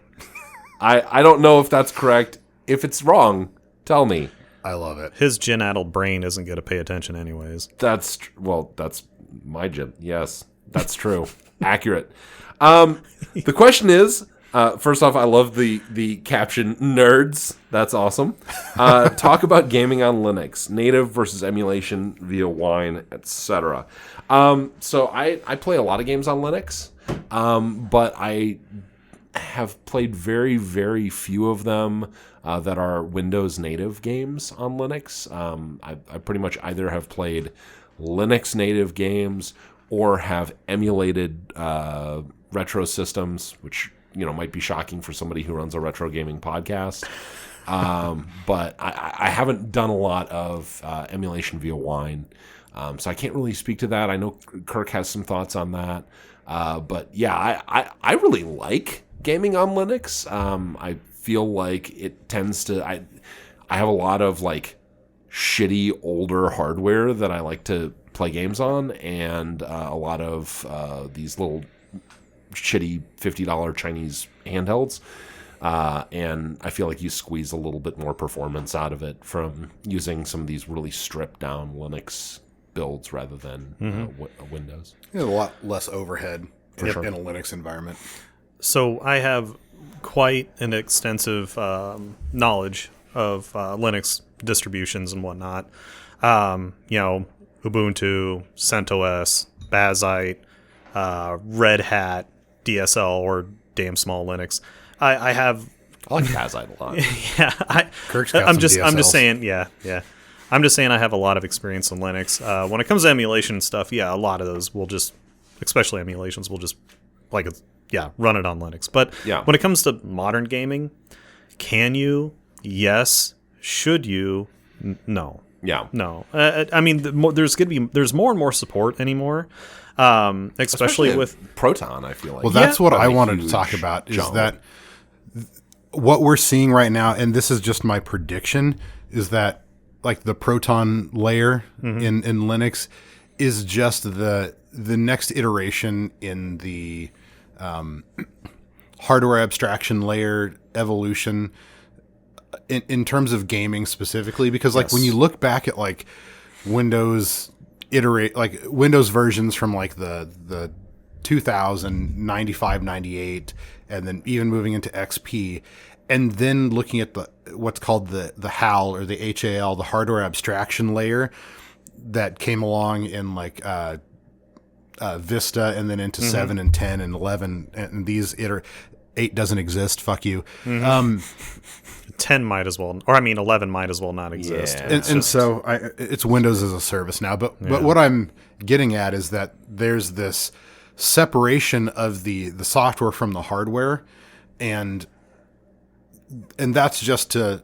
I don't know if that's correct. If it's wrong, tell me. I love it. His gin-addled brain isn't going to pay attention anyways. That's my gin. Yes, that's true. Accurate. The question is, first off, I love the caption, nerds. That's awesome. Talk about gaming on Linux, native versus emulation via wine, etc. So I play a lot of games on Linux, but I have played very, very few of them that are Windows native games on Linux. I pretty much either have played Linux native games or have emulated retro systems, which might be shocking for somebody who runs a retro gaming podcast. But I haven't done a lot of emulation via wine, so I can't really speak to that. I know Kirk has some thoughts on that, but yeah, I really like gaming on Linux. I feel like it tends to. I have a lot of like shitty older hardware that I like to play games on, and a lot of these little shitty $50 Chinese handhelds. And I feel like you squeeze a little bit more performance out of it from using some of these really stripped down Linux builds rather than Windows. A lot less overhead in a Linux environment. So I have quite an extensive knowledge of Linux distributions and whatnot. Ubuntu, CentOS, Bazite, Red Hat, DSL, or damn small Linux. I have. I like Bazite a lot. Yeah, Kirk's got I'm some just DSLs. saying. Yeah. I'm just saying I have a lot of experience in Linux. When it comes to emulation and stuff, a lot of those will just, especially emulations, will just run it on Linux. But when it comes to modern gaming, can you? Yes. Should you? No. Yeah. No. I mean, there's more and more support anymore. Especially with Proton, I feel like. Well, that's what I wanted to talk about, is that what we're seeing right now, and this is just my prediction, is that like the Proton layer in Linux is just the next iteration in the hardware abstraction layer evolution in terms of gaming specifically, because like when you look back at like Windows versions from like the 2000, 95, 98, and then even moving into XP, and then looking at what's called the HAL or the HAL, the hardware abstraction layer that came along in like Vista, and then into 7 and 10 and 11, and these 8 doesn't exist. Fuck you. 10 might as well, or I mean 11 might as well not exist. Yeah. And so it's Windows as a service now. But what I'm getting at is that there's this separation of the software from the hardware, and that's just to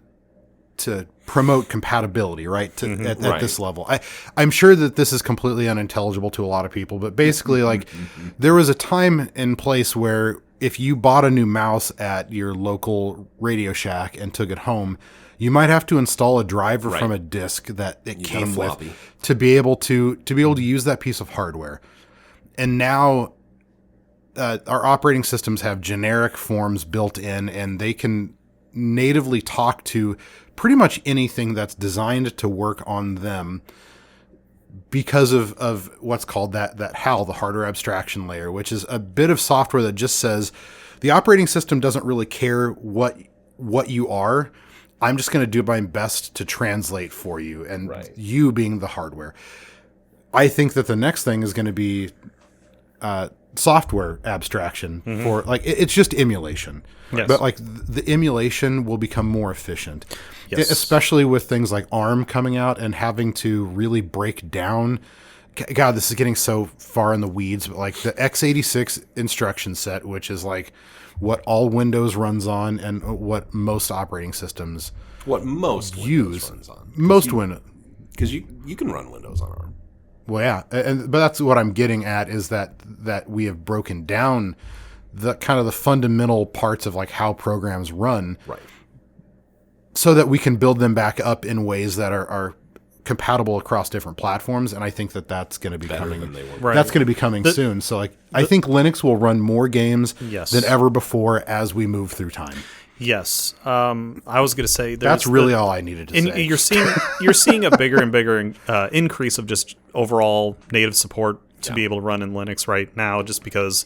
promote compatibility, right? At this level. I'm sure that this is completely unintelligible to a lot of people, but basically like there was a time and place where if you bought a new mouse at your local Radio Shack and took it home, you might have to install a driver from a disk that it came with to be able to use that piece of hardware. And now our operating systems have generic forms built in, and they can natively talk to pretty much anything that's designed to work on them because of what's called that HAL, the hardware abstraction layer, which is a bit of software that just says the operating system doesn't really care what you are. I'm just going to do my best to translate for you, and you being the hardware. I think that the next thing is going to be software abstraction for like it's just emulation, but like the emulation will become more efficient, especially with things like ARM coming out and having to really break down. God, this is getting so far in the weeds, but like the x86 instruction set, which is like what all Windows runs on and what most operating systems Windows runs on. Windows, because you can run Windows on ARM. Well, yeah, but that's what I'm getting at is that we have broken down the kind of the fundamental parts of like how programs run, right? So that we can build them back up in ways that are compatible across different platforms. And I think that that's going to be coming. That's going to be coming soon. So like I think Linux will run more games than ever before as we move through time. Yes, I was going to say that's really all I needed to say. You're seeing a bigger and bigger increase of just overall native support to be able to run in Linux right now. Just because,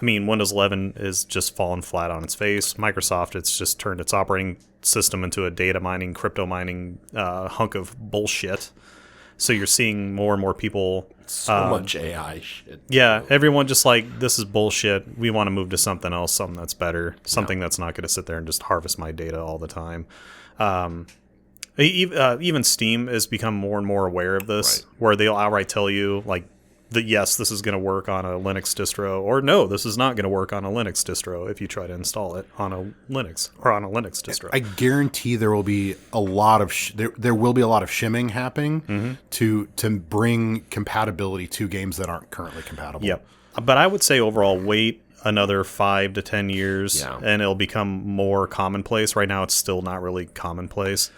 I mean, Windows 11 is just fallen flat on its face. Microsoft, it's just turned its operating system into a data mining, crypto mining hunk of bullshit. So you're seeing more and more people. So much AI shit. Yeah, everyone just like, this is bullshit. We want to move to something else, something that's better, something that's not going to sit there and just harvest my data all the time. Even Steam has become more and more aware of this, where they'll outright tell you, like, that yes, this is going to work on a Linux distro, or no, this is not going to work on a Linux distro if you try to install it on a Linux or on a Linux distro. I guarantee there will be a lot of there will be a lot of shimming happening to bring compatibility to games that aren't currently compatible. Yep. But I would say overall, wait another 5 to 10 years, and it'll become more commonplace. Right now, it's still not really commonplace.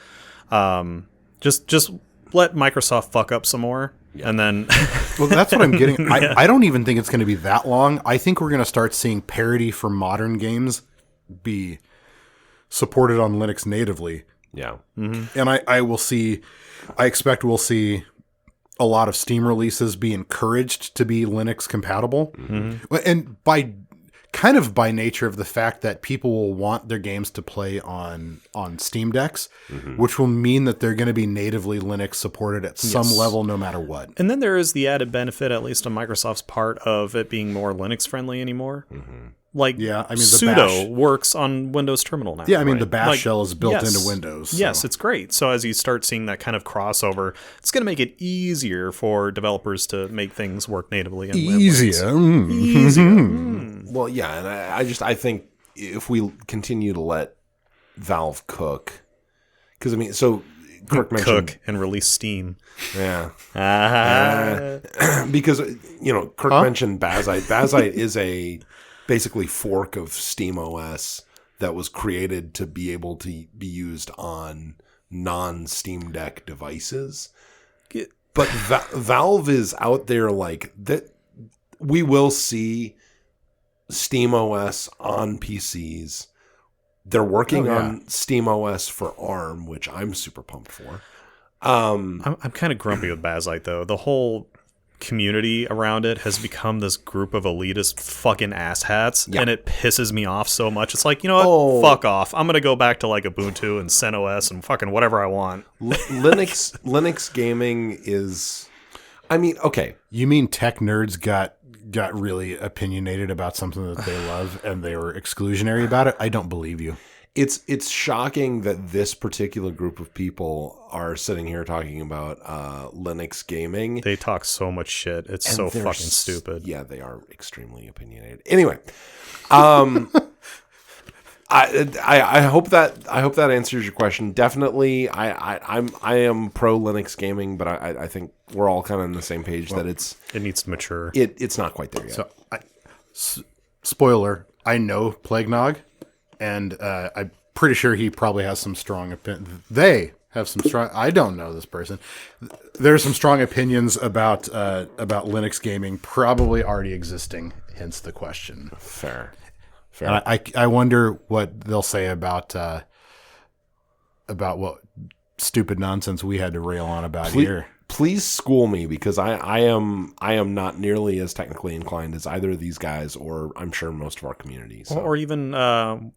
Just let Microsoft fuck up some more. Yeah. And then well, that's what I'm getting. I don't even think it's going to be that long. I think we're going to start seeing parity for modern games be supported on Linux natively. Yeah. Mm-hmm. And I expect we'll see a lot of Steam releases be encouraged to be Linux compatible. Mm-hmm. And by nature of the fact that people will want their games to play on Steam decks, which will mean that they're going to be natively Linux supported at some level no matter what. And then there is the added benefit, at least on Microsoft's part, of it being more Linux friendly anymore. Mm-hmm. Like, sudo works on Windows Terminal now. Yeah, I mean, the bash shell is built into Windows. So. Yes, it's great. So as you start seeing that kind of crossover, it's going to make it easier for developers to make things work natively. Easier. Well, yeah, and I think if we continue to let Valve cook, because I mean, so Kirk mentioned cook and release Steam. Yeah, because Kirk mentioned Bazite. Bazite is a basically fork of SteamOS that was created to be able to be used on non-Steam Deck devices. But Valve is out there like that. We will see SteamOS on PCs. They're working on SteamOS for ARM, which I'm super pumped for. I'm kind of grumpy with Bazite, though. The whole community around it has become this group of elitist fucking asshats, and it pisses me off so much. It's like, you know what? Fuck off. I'm gonna go back to like Ubuntu and CentOS and fucking whatever I want. Linux gaming is, I mean, okay. You mean tech nerds got really opinionated about something that they love and they were exclusionary about it? I don't believe you. It's shocking that this particular group of people are sitting here talking about Linux gaming. They talk so much shit. It's so fucking stupid. Yeah, they are extremely opinionated. Anyway, I hope that answers your question. Definitely, I am pro Linux gaming, but I think we're all kind of on the same page that it needs to mature. It's not quite there yet. So, spoiler: I know Plague Nog. And I'm pretty sure he probably has some strong opinions. They have some strong. I don't know this person. There's some strong opinions about Linux gaming probably already existing hence the question. Fair. And I wonder what they'll say about what stupid nonsense we had to rail on about here. Please school me, because I am not nearly as technically inclined as either of these guys, or I'm sure most of our community. So. Or even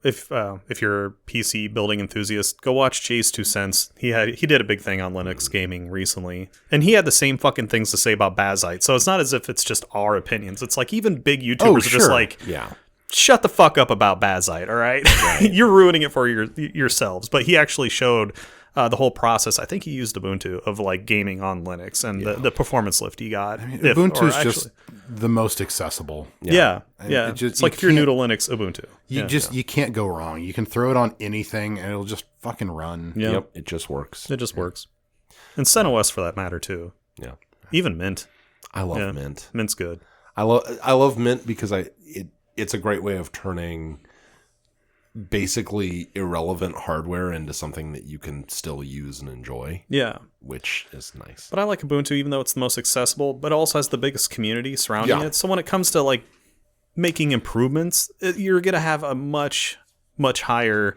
if you're a PC building enthusiast, go watch Jay's 2 Cents. He did a big thing on Linux gaming recently, and he had the same fucking things to say about Bazite. So it's not as if it's just our opinions. It's like even big YouTubers are just like, yeah, shut the fuck up about Bazite, all right? You're ruining it for yourselves. But he actually showed the whole process. I think he used Ubuntu of like gaming on Linux and the performance lift he got. Ubuntu is just the most accessible. Yeah. It's like if you're new to Linux, Ubuntu. You can't go wrong. You can throw it on anything and it'll just fucking run. Yep, it just works. It just works. And CentOS for that matter too. Yeah. Even Mint. I love Mint. Mint's good. I love Mint because it's a great way of turning basically irrelevant hardware into something that you can still use and enjoy. Yeah. Which is nice. But I like Ubuntu, even though it's the most accessible, but it also has the biggest community surrounding it. So when it comes to like making improvements, you're going to have a much, much higher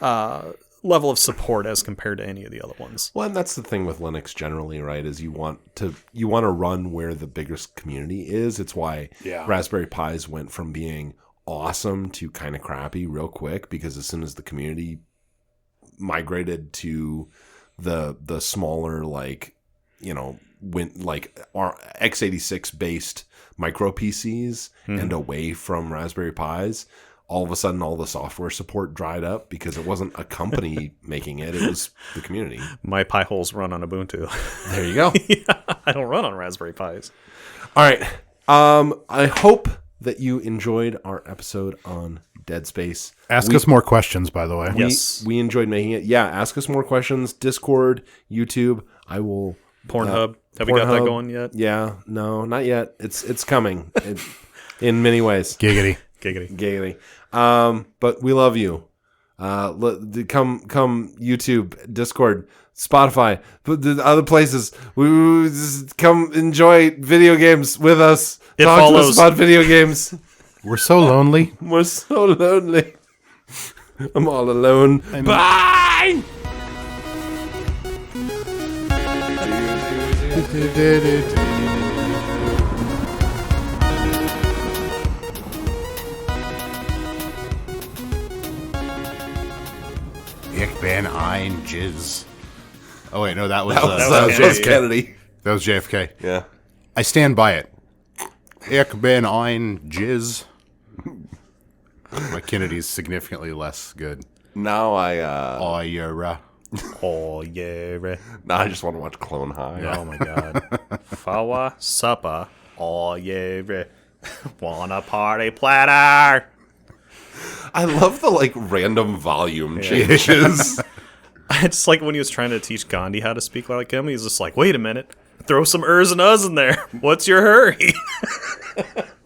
level of support as compared to any of the other ones. Well, and that's the thing with Linux generally, right? Is you want to run where the biggest community is. It's why Raspberry Pis went from being awesome to kind of crappy real quick, because as soon as the community migrated to the smaller, like, you know, our x86 based micro PCs and away from Raspberry Pis, all of a sudden all the software support dried up because it wasn't a company making it was the community. My Pi holes run on Ubuntu. There you go. I don't run on Raspberry Pis. All right. I hope that you enjoyed our episode on Dead Space. Ask us more questions, by the way. Yes. We enjoyed making it. Yeah, ask us more questions. Discord, YouTube. I will... Pornhub. Have we got that going yet? Yeah. No, not yet. It's coming in many ways. Giggity. But we love you. Come YouTube, Discord, Spotify, the other places. We just come enjoy video games with us. Talk to us about video games. We're so lonely. We're so lonely. I'm all alone. Bye. Ich bin ein Jizz. Oh wait, no, that was Kennedy. That was JFK. Yeah. I stand by it. Ich bin ein Jizz. My Kennedy's significantly less good. Now Oh yeah. Oh yeah. now I just want to watch Clone High. Oh my god. Fawa supper. Oh yeah. Want a party platter. I love the like random volume changes. It's like when he was trying to teach Gandhi how to speak like him. He's just like, wait a minute. Throw some ers and us in there. What's your hurry?